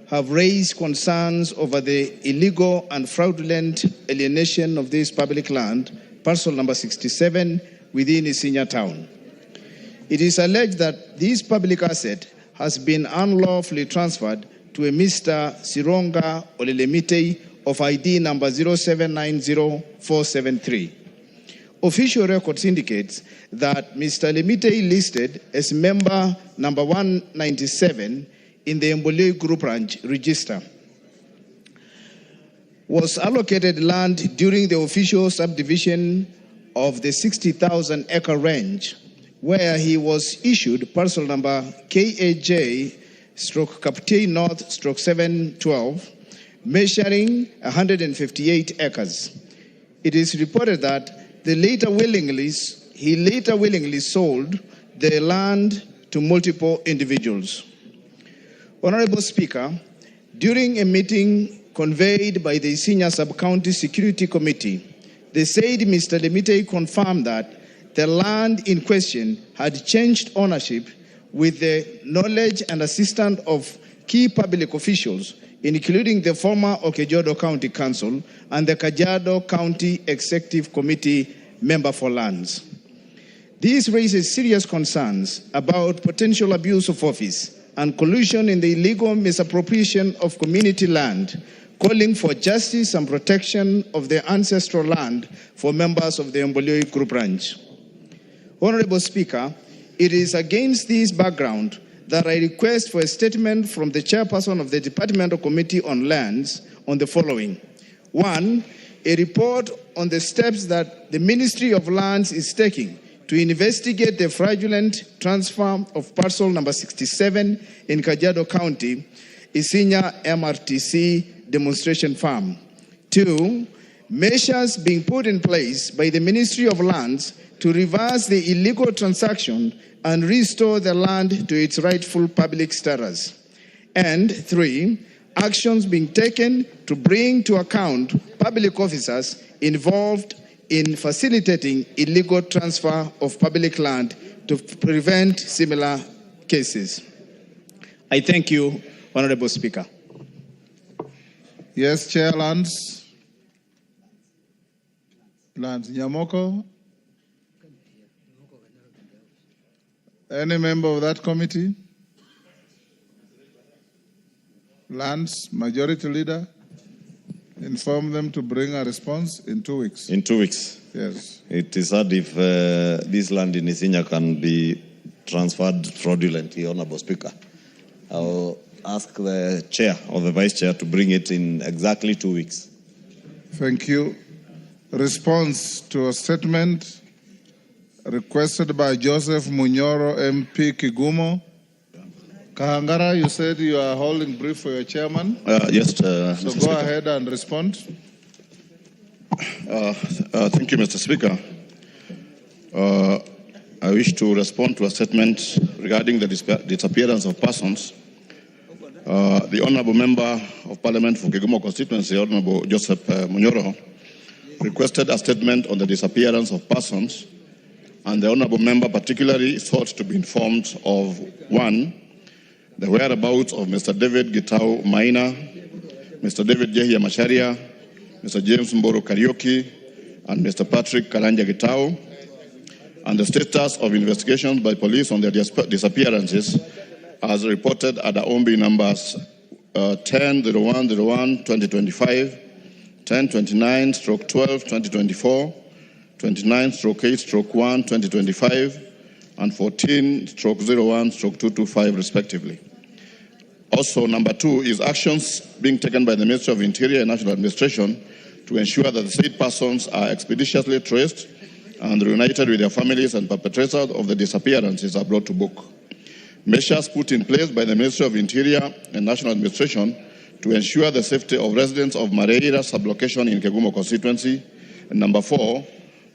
have raised concerns over the illegal and fraudulent alienation of this public land, parcel number 67, within Isinya town. It is alleged that this public asset has been unlawfully transferred to a Mr. Sironga Olelemitei of ID number 0790473. Official records indicates that Mr. Lemitei listed as member number 197 in the Mboloi Group Ranch register was allocated land during the official subdivision of the 60,000 acre range, where he was issued parcel number KAJ/Captain North 712, measuring 158 acres. It is reported that he later willingly sold the land to multiple individuals. Honorable Speaker, during a meeting convened by the Isinya Sub-County Security Committee, the said Mr. Lemitei confirmed that the land in question had changed ownership with the knowledge and assistance of key public officials, including the former Kajiado County Council and the Kajiado County Executive Committee member for lands. This raises serious concerns about potential abuse of office and collusion in the illegal misappropriation of community land, calling for justice and protection of the ancestral land for members of the Mboloi Group Ranch. Honorable Speaker, it is against this background that I request for a statement from the chairperson of the Departmental Committee on Lands on the following. 1, a report on the steps that the Ministry of Lands is taking to investigate the fraudulent transfer of parcel number 67 in Kajiado County, Isinya MRTC demonstration farm. 2, measures being put in place by the Ministry of Lands to reverse the illegal transaction and restore the land to its rightful public status. And 3, actions being taken to bring to account public officers involved in facilitating illegal transfer of public land to prevent similar cases. I thank you, Honorable Speaker. Yes, Chair Lands. Lands Nyamoko. Any member of that committee? Lands Majority Leader. Inform them to bring a response in 2 weeks. In 2 weeks? Yes. It is hard if this land in Isinya can be transferred fraudulently, Honorable Speaker. I'll ask the chair or the vice chair to bring it in exactly 2 weeks. Thank you. Response to a statement requested by Joseph Munyoro, MP Kigumo. Kahangara, you said you are holding brief for your chairman. Yes, so Mr. go Speaker. ahead and respond. Thank you, Mr. Speaker. I wish to respond to a statement regarding the disappearance of persons. The Honourable Member of Parliament for Kigumo constituency, Honourable Joseph Munyoro, requested a statement on the disappearance of persons, and the Honourable Member particularly sought to be informed of 1, the whereabouts of Mr. David Gitau Maina, Mr. David Jehia Macharia, Mr. James Mboro Karaoke, and Mr. Patrick Karanja Gitau, and the status of investigations by police on their disappearances as reported at the OMB numbers 10-01-01-2025, 10-29/12-2024, 29/8/1-2025, and 14/01/225 respectively. Also, number 2 is actions being taken by the Ministry of Interior and National Administration to ensure that the said persons are expeditiously traced and reunited with their families, and perpetrators of the disappearances are brought to book. Measures put in place by the Ministry of Interior and National Administration to ensure the safety of residents of Mareira sublocation in Kegumo constituency. And number 4,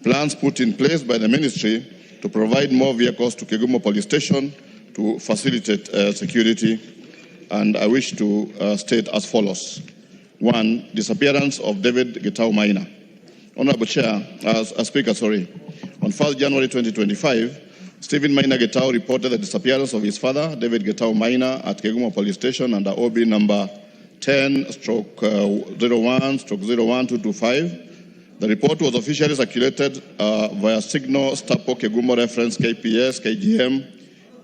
plans put in place by the Ministry to provide more vehicles to Kegumo Police Station to facilitate security. And I wish to state as follows. 1, disappearance of David Gitau Maina. Honorable Chair, Speaker, on 1st January 2025, Stephen Maina Getao reported the disappearance of his father, David Getao Maina, at Kegumo Police Station under OB number 10/01/01225. The report was officially circulated via Signal, Stapo, Kegumo Reference, KPS, KGM,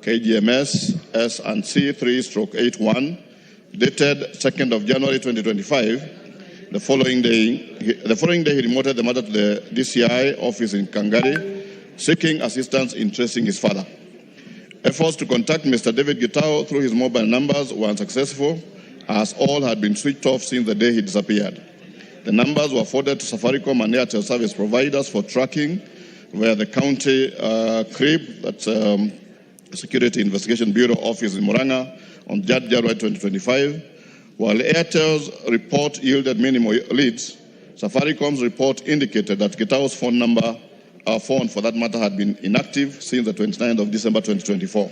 KGMS, S&C 3/81, dated 2nd of January 2025. The following day, he reported the matter to the DCI office in Kangari, seeking assistance in tracing his father. Efforts to contact Mr. David Getao through his mobile numbers were unsuccessful, as all had been switched off since the day he disappeared. The numbers were forwarded to Safaricom and Airtel service providers for tracking via the county CRIB, that's Security Investigation Bureau office in Muranga, on January 2025. While Airtel's report yielded minimal leads, Safaricom's report indicated that Getao's phone for that matter had been inactive since the 29th of December 2024.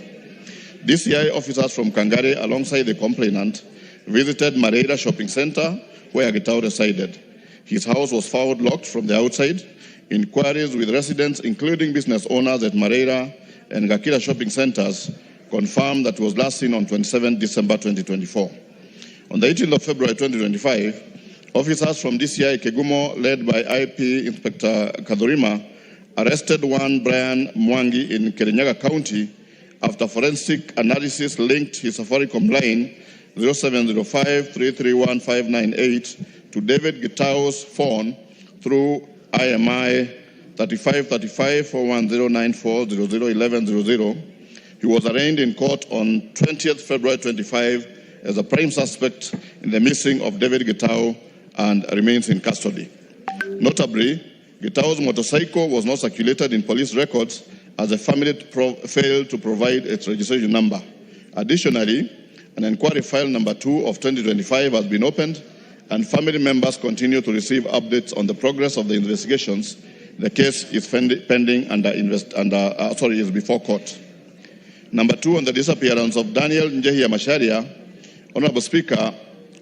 DCI officers from Kangare, alongside the complainant, visited Mareira Shopping Center, where Getao resided. His house was found locked from the outside. Inquiries with residents, including business owners at Mareira and Gakira shopping centers, confirmed that he was last seen on 27 December 2024. On the 18th of February 2025, officers from DCI Kegumo, led by IP Inspector Kadurima, arrested one Brian Mwangi in Kirinyaga County after forensic analysis linked his Safaricom line 0705-331-598 to David Getao's phone through IMI 3535-41094-001100. He was arraigned in court on 20th February 25 as a prime suspect in the missing of David Getao and remains in custody. Notably, Getao's motorcycle was not circulated in police records as the family failed to provide its registration number. Additionally, an inquiry file number 2 of 2025 has been opened, and family members continue to receive updates on the progress of the investigations. The case is pending is before court. Number 2, on the disappearance of Daniel Njehia Macharia, Honorable Speaker,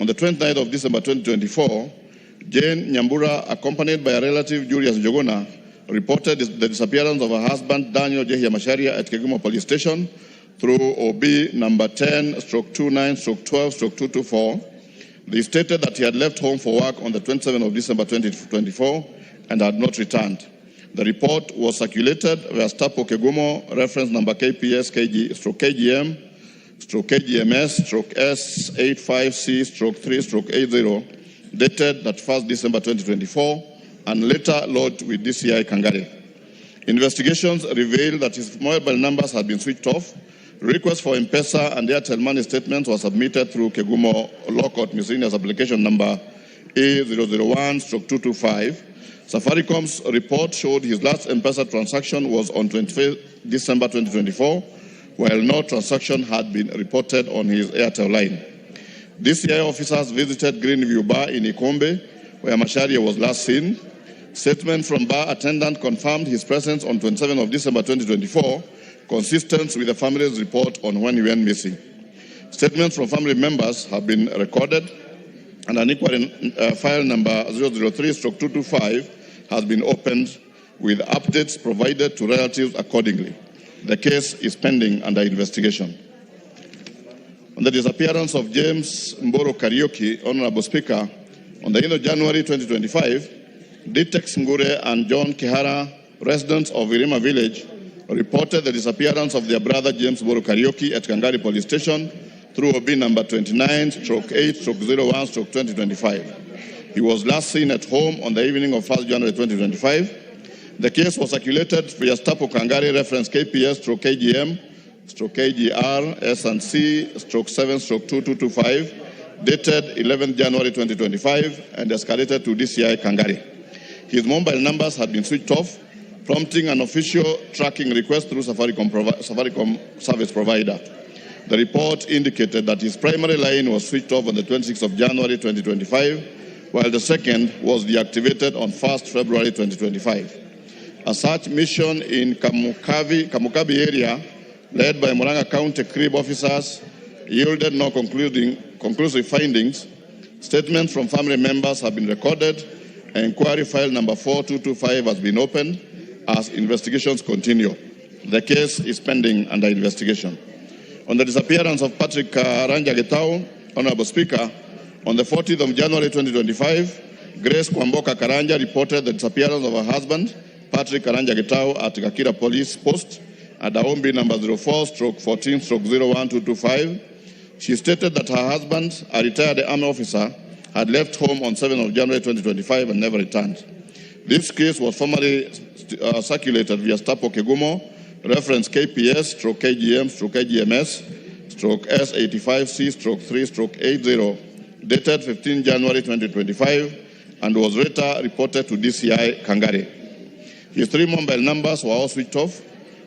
on the 29th of December 2024, Jane Nyambura, accompanied by a relative, Julius Njogona, reported the disappearance of her husband, Daniel Njehia Macharia, at Kegumo Police Station through OB number 10/29/12/224. They stated that he had left home for work on the 27th of December 2024 and had not returned. The report was circulated via Stapo Kegumo, reference number KPS KGM KGMS S85C/3/80, dated that 1st December 2024, and later lodged with DCI Kangare. Investigations revealed that his mobile numbers had been switched off. Requests for M-Pesa and Airtel money statements were submitted through Kegumo Law Court Miscellaneous Application number A001/225. Safaricom's report showed his last M-Pesa transaction was on 25th December 2024, while no transaction had been reported on his Airtel line. DCI officers visited Greenview Bar in Ikombe, where Macharia was last seen. Statement from bar attendant confirmed his presence on 27th of December 2024, consistent with the family's report on when he went missing. Statements from family members have been recorded, and an inquiry file number 003/225 has been opened with updates provided to relatives accordingly. The case is pending under investigation. On the disappearance of James Mboro Karaoke, Honorable Speaker, on the 8th of January 2025, Ditex Ngure and John Kihara, residents of Irima Village, reported the disappearance of their brother James Mboro Karaoke at Kangari Police Station through OB number 29/8/01/2025. He was last seen at home on the evening of 1st January 2025. The case was circulated via Stapo Kangari reference KPS/KGM/KGR S&C/7/2225, dated 11th January 2025, and escalated to DCI Kangari. His mobile numbers had been switched off, prompting an official tracking request through Safaricom service provider. The report indicated that his primary line was switched off on the 26th of January 2025, while the second was deactivated on 1st February 2025. A search mission in Kamukabi area, led by Muranga County CRIB officers, yielded no conclusive findings. Statements from family members have been recorded. Inquiry file number 4225 has been opened as investigations continue. The case is pending under investigation. On the disappearance of Patrick Karanja Getao, Honorable Speaker, on the 14th of January 2025, Grace Kwamboka Karanja reported the disappearance of her husband, Patrick Karanja Getao, at Gakira Police Post at Daombi number 04/14/01225. She stated that her husband, a retired army officer, had left home on 7th of January 2025 and never returned. This case was formally circulated via Stapo Kegumo, reference KPS/KGMS/KGMS/S85C/3/80, dated 15 January 2025, and was later reported to DCI Kangari. His 3 mobile numbers were all switched off.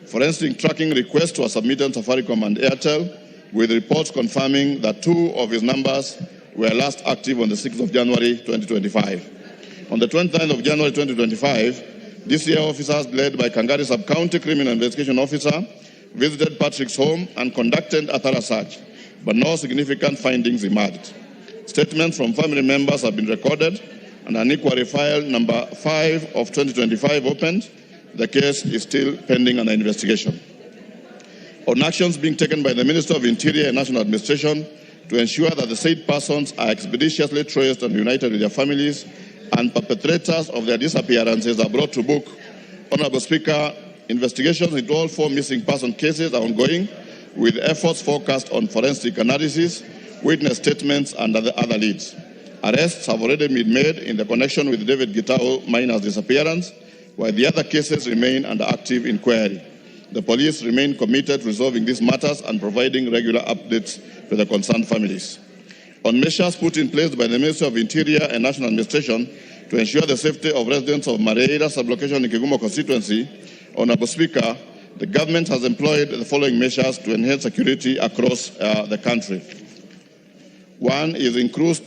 Forensic tracking requests were submitted to Safaricom and Airtel, with reports confirming that 2 of his numbers were last active on the 6th of January 2025. On the 29th of January 2025, DCI officers led by Kangari Sub-County Criminal Investigation Officer visited Patrick's home and conducted a thorough search, but no significant findings emerged. Statements from family members have been recorded, and an inquiry file number 5 of 2025 opened. The case is still pending under investigation. On actions being taken by the Minister of Interior and National Administration to ensure that the said persons are expeditiously traced and reunited with their families, and perpetrators of their disappearances are brought to book. Honorable Speaker, investigations into all 4 missing person cases are ongoing, with efforts focused on forensic analysis, witness statements, and other leads. Arrests have already been made in the connection with David Gitao minor's disappearance, while the other cases remain under active inquiry. The police remain committed to resolving these matters and providing regular updates to the concerned families. On measures put in place by the Ministry of Interior and National Administration to ensure the safety of residents of Mareira sublocation in Kigumo constituency, Honorable Speaker, the government has employed the following measures to enhance security across the country. One is increased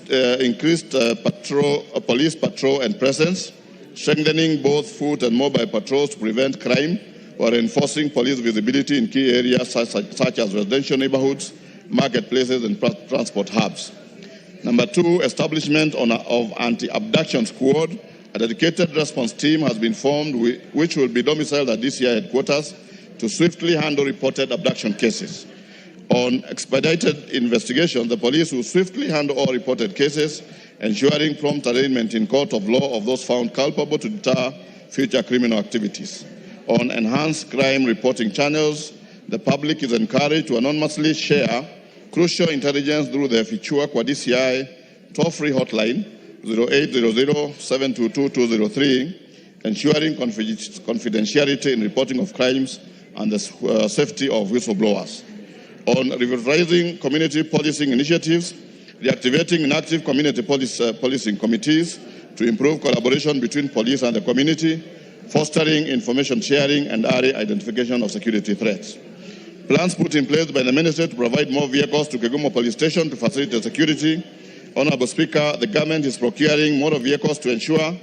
police patrol and presence, strengthening both foot and mobile patrols to prevent crime, or enforcing police visibility in key areas such as residential neighborhoods, marketplaces, and transport hubs. Number 2, establishment of anti-abduction squad. A dedicated response team has been formed which will be domiciled at DCI headquarters to swiftly handle reported abduction cases. On expedited investigation, the police will swiftly handle all reported cases, ensuring prompt arraignment in court of law of those found culpable to deter future criminal activities. On enhanced crime reporting channels, the public is encouraged to anonymously share crucial intelligence through the Fichua Kwa DCI toll-free hotline 0800-722-203, ensuring confidentiality in reporting of crimes and the safety of whistleblowers. On revitalizing community policing initiatives, reactivating inactive community policing committees to improve collaboration between police and the community, fostering information sharing and early identification of security threats. Plans put in place by the Ministry to provide more vehicles to Kegumo Police Station to facilitate security. Honorable Speaker, the government is procuring more vehicles to ensure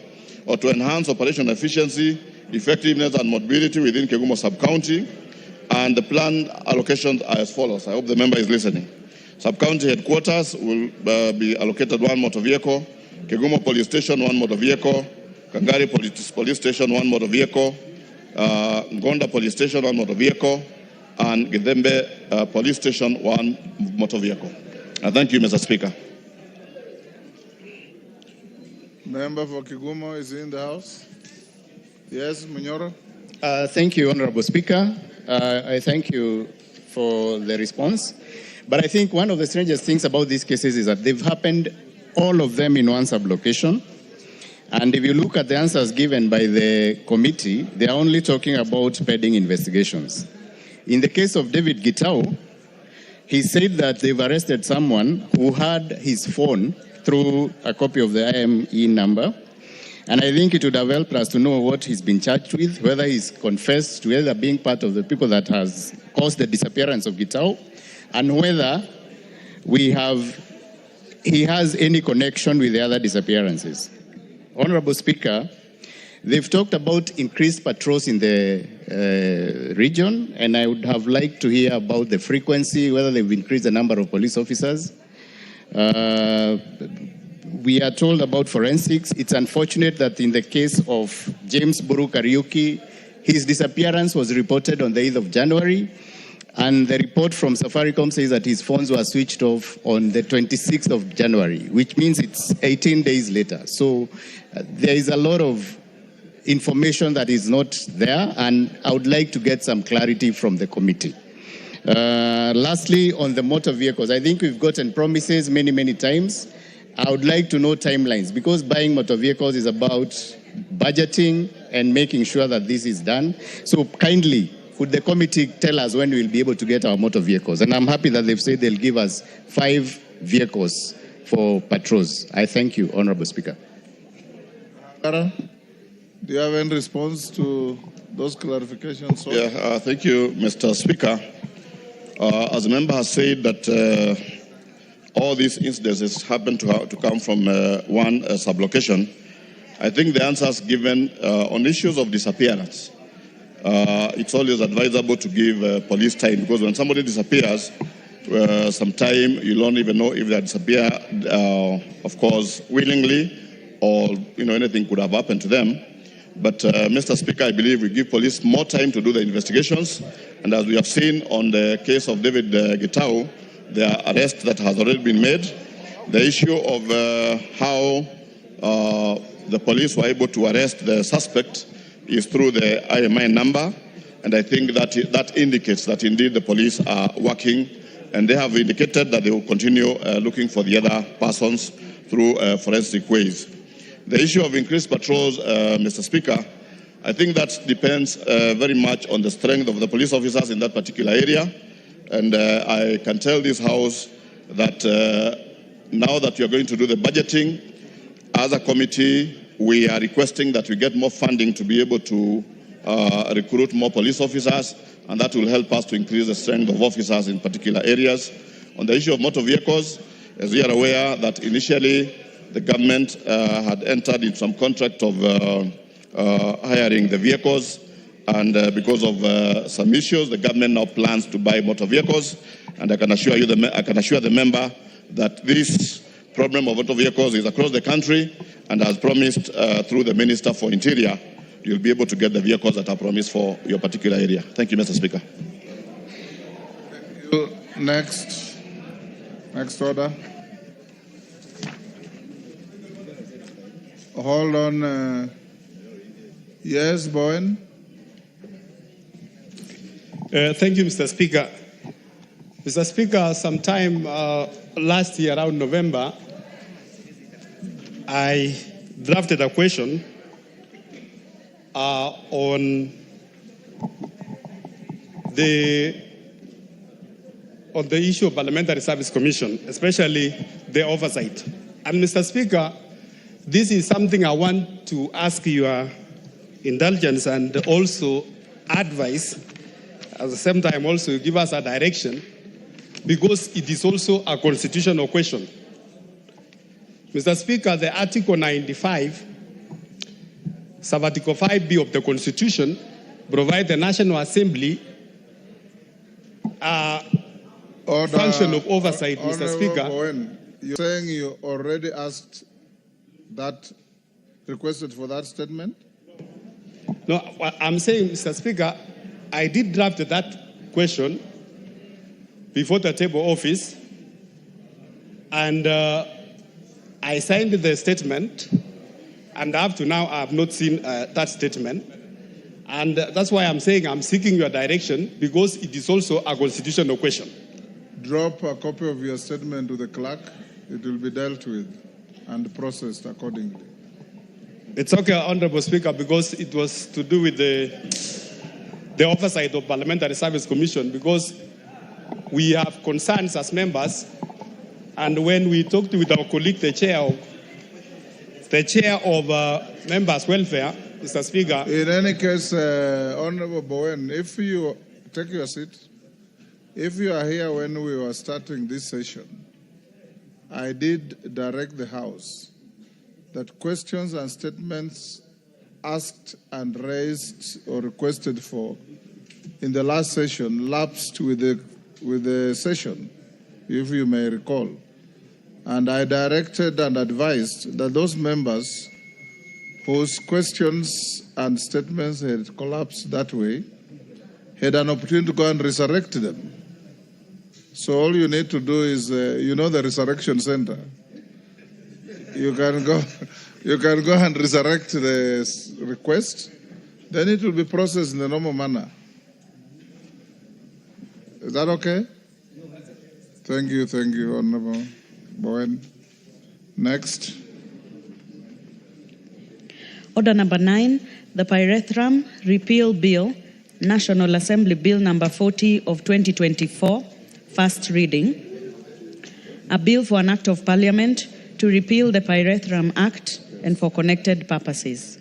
or to enhance operational efficiency, effectiveness, and mobility within Kegumo Sub-County. And the planned allocations are as follows. I hope the member is listening. Sub-County headquarters will be allocated 1 motor vehicle, Kegumo Police Station 1 motor vehicle, Kangari Police Station 1 motor vehicle, Ngonda Police Station 1 motor vehicle, and Gidembe Police Station 1 motor vehicle. Thank you, Mr. Speaker. Member for Kigumo is in the house. Yes, Munyoro. Thank you, Honorable Speaker. I thank you for the response. But I think one of the strangest things about these cases is that they've happened, all of them in one sublocation. And if you look at the answers given by the committee, they are only talking about pending investigations. In the case of David Gitao, he said that they've arrested someone who had his phone through a copy of the IME number. And I think it would have helped us to know what he's been charged with, whether he's confessed to either being part of the people that has caused the disappearance of Gitao, and whether he has any connection with the other disappearances. Honorable Speaker, they've talked about increased patrols in the region, and I would have liked to hear about the frequency, whether they've increased the number of police officers. We are told about forensics. It's unfortunate that in the case of James Buru Kariuki, His disappearance was reported on the 8th of January, and the report from Safaricom says that his phones were switched off on the 26th of January, which means it's 18 days later. So there is a lot of information that is not there, and I would like to get some clarity from the committee. Lastly, on the motor vehicles, I think we've gotten promises many times. I would like to know timelines, because buying motor vehicles is about budgeting and making sure that this is done. So kindly, could the committee tell us when we'll be able to get our motor vehicles? And I'm happy that they've said they'll give us 5 vehicles for patrols. I thank you, Honorable Speaker. Do you have any response to those clarifications? Sir? Yeah, thank you, Mr. Speaker. As the member has said that all these incidences happen to come from one sublocation, I think the answers given on issues of disappearance, it's always advisable to give police time, because when somebody disappears, sometime you don't even know if they disappear, of course, willingly, or anything could have happened to them. But Mr. Speaker, I believe we give police more time to do the investigations, and as we have seen on the case of David Gachagua, the arrest that has already been made, the issue of how the police were able to arrest the suspect is through the IMI number, and I think that indicates that indeed the police are working, and they have indicated that they will continue looking for the other persons through forensic ways. The issue of increased patrols, Mr. Speaker, I think that depends very much on the strength of the police officers in that particular area, and I can tell this House that now that we are going to do the budgeting, as a committee, we are requesting that we get more funding to be able to recruit more police officers, and that will help us to increase the strength of officers in particular areas. On the issue of motor vehicles, as we are aware that initially the government had entered in some contract of hiring the vehicles, and because of some issues, the government now plans to buy motor vehicles, and I can assure the member that this problem of motor vehicles is across the country, and as promised through the Minister for Interior, you'll be able to get the vehicles that are promised for your particular area. Thank you, Mr. Speaker. Thank you. Next order. Hold on. Yes, Bowen. Thank you, Mr. Speaker. Mr. Speaker, sometime last year, around November, I drafted a question on the issue of Parliamentary Service Commission, especially the oversight. And Mr. Speaker, this is something I want to ask your indulgence and also advice, at the same time also give us a direction, because it is also a constitutional question. Mr. Speaker, the Article 95, Sub-Article 5B of the Constitution provides the National Assembly function of oversight, Mr. Speaker. Bowen, you're saying you already asked that, requested for that statement? No, I'm saying, Mr. Speaker, I did draft that question before the table office, and I signed the statement, and up to now I have not seen that statement. And that's why I'm saying I'm seeking your direction, because it is also a constitutional question. Drop a copy of your statement to the clerk. It will be dealt with and processed accordingly. It's okay, Honorable Speaker, because it was to do with the oversight of Parliamentary Service Commission, because we have concerns as members, and when we talked with our colleague, the chair of members' welfare, Mr. Speaker. In any case, Honorable Bowen, if you take your seat, if you are here when we were starting this session, I did direct the House that questions and statements asked and raised or requested for in the last session lapsed with the session, if you may recall. And I directed and advised that those members whose questions and statements had collapsed that way had an opportunity to go and resurrect them. So all you need to do is, you know, the resurrection center. You can go and resurrect the request. Then it will be processed in the normal manner. Is that okay? Thank you, Honorable Bowen. Next. Order number 9, the Pyrethrum Repeal Bill, National Assembly Bill number 40 of 2024, first reading. A bill for an act of parliament to repeal the Pyrethrum Act and for connected purposes.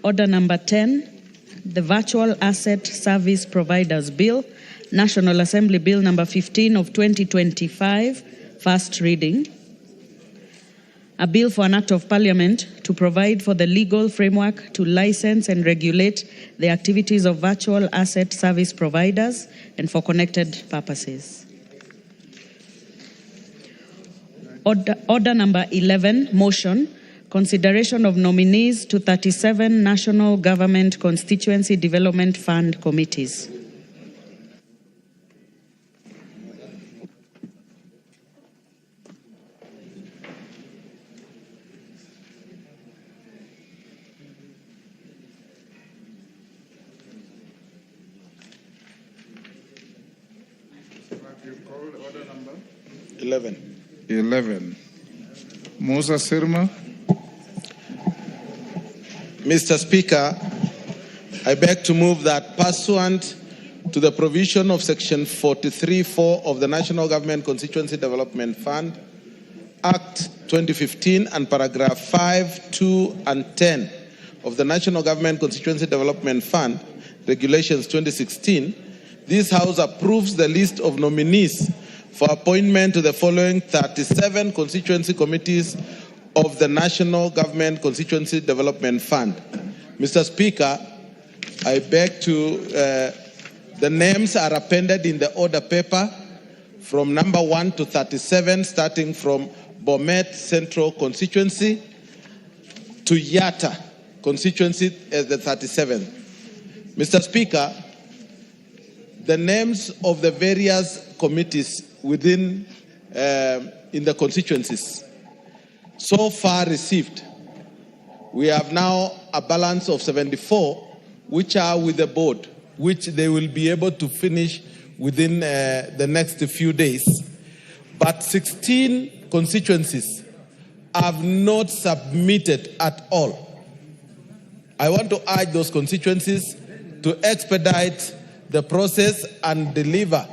Order number 10, the Virtual Asset Service Providers Bill, National Assembly Bill number 15 of 2025, first reading. A bill for an act of parliament to provide for the legal framework to license and regulate the activities of virtual asset service providers and for connected purposes. Order number 11, motion, consideration of nominees to 37 National Government Constituency Development Fund committees. Order number 11. 11. Musa Sirma. Mr. Speaker, I beg to move that pursuant to the provision of Section 43(4) of the National Government Constituency Development Fund, Act 2015, and paragraph 5, 2, and 10 of the National Government Constituency Development Fund, Regulations 2016, this House approves the list of nominees for appointment to the following 37 constituency committees of the National Government Constituency Development Fund. Mr. Speaker, I beg to, the names are appended in the order paper from number 1 to 37, starting from Bomet Central Constituency to Yatta Constituency as the 37th. Mr. Speaker, the names of the various committees within in the constituencies so far received, we have now a balance of 74 which are with the board, which they will be able to finish within the next few days. But 16 constituencies have not submitted at all. I want to urge those constituencies to expedite the process and deliver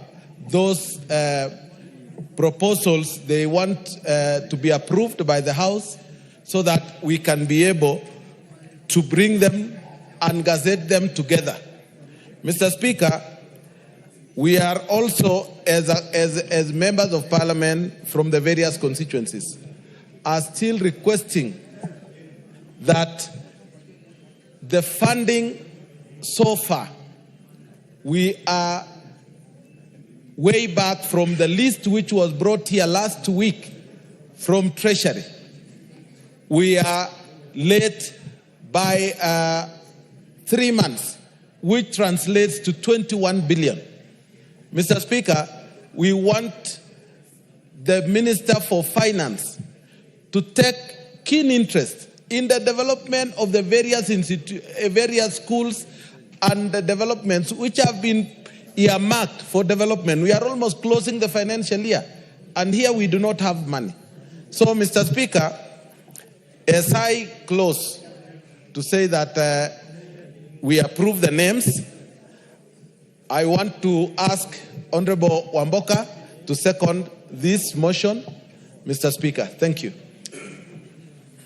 those proposals they want to be approved by the House so that we can be able to bring them and gazette them together. Mr. Speaker, we are also, as members of Parliament from the various constituencies, are still requesting that the funding so far, we are way back from the list which was brought here last week from Treasury. We are late by 3 months, which translates to 21 billion. Mr. Speaker, we want the Minister for Finance to take keen interest in the development of the various schools and the developments which have been earmarked for development. We are almost closing the financial year, and here we do not have money. So, Mr. Speaker, as I close to say that we approve the names, I want to ask Honorable Wamboka to second this motion. Mr. Speaker, thank you.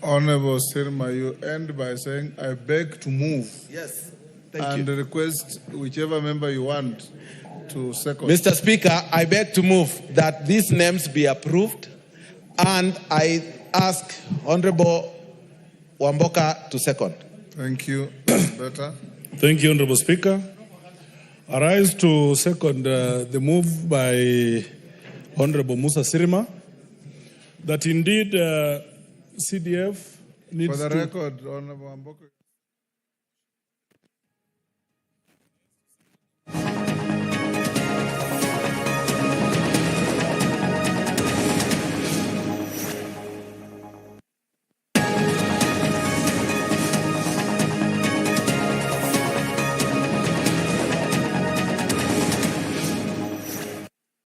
Honorable Sirma, you end by saying, I beg to move. Yes, thank you. And request whichever member you want to second. Mr. Speaker, I beg to move that these names be approved, and I ask Honorable Wamboka to second. Thank you. Better. Thank you, Honorable Speaker. I rise to second the move by Honorable Musa Sirima that indeed CDF needs For the to. record, Honorable Amboko.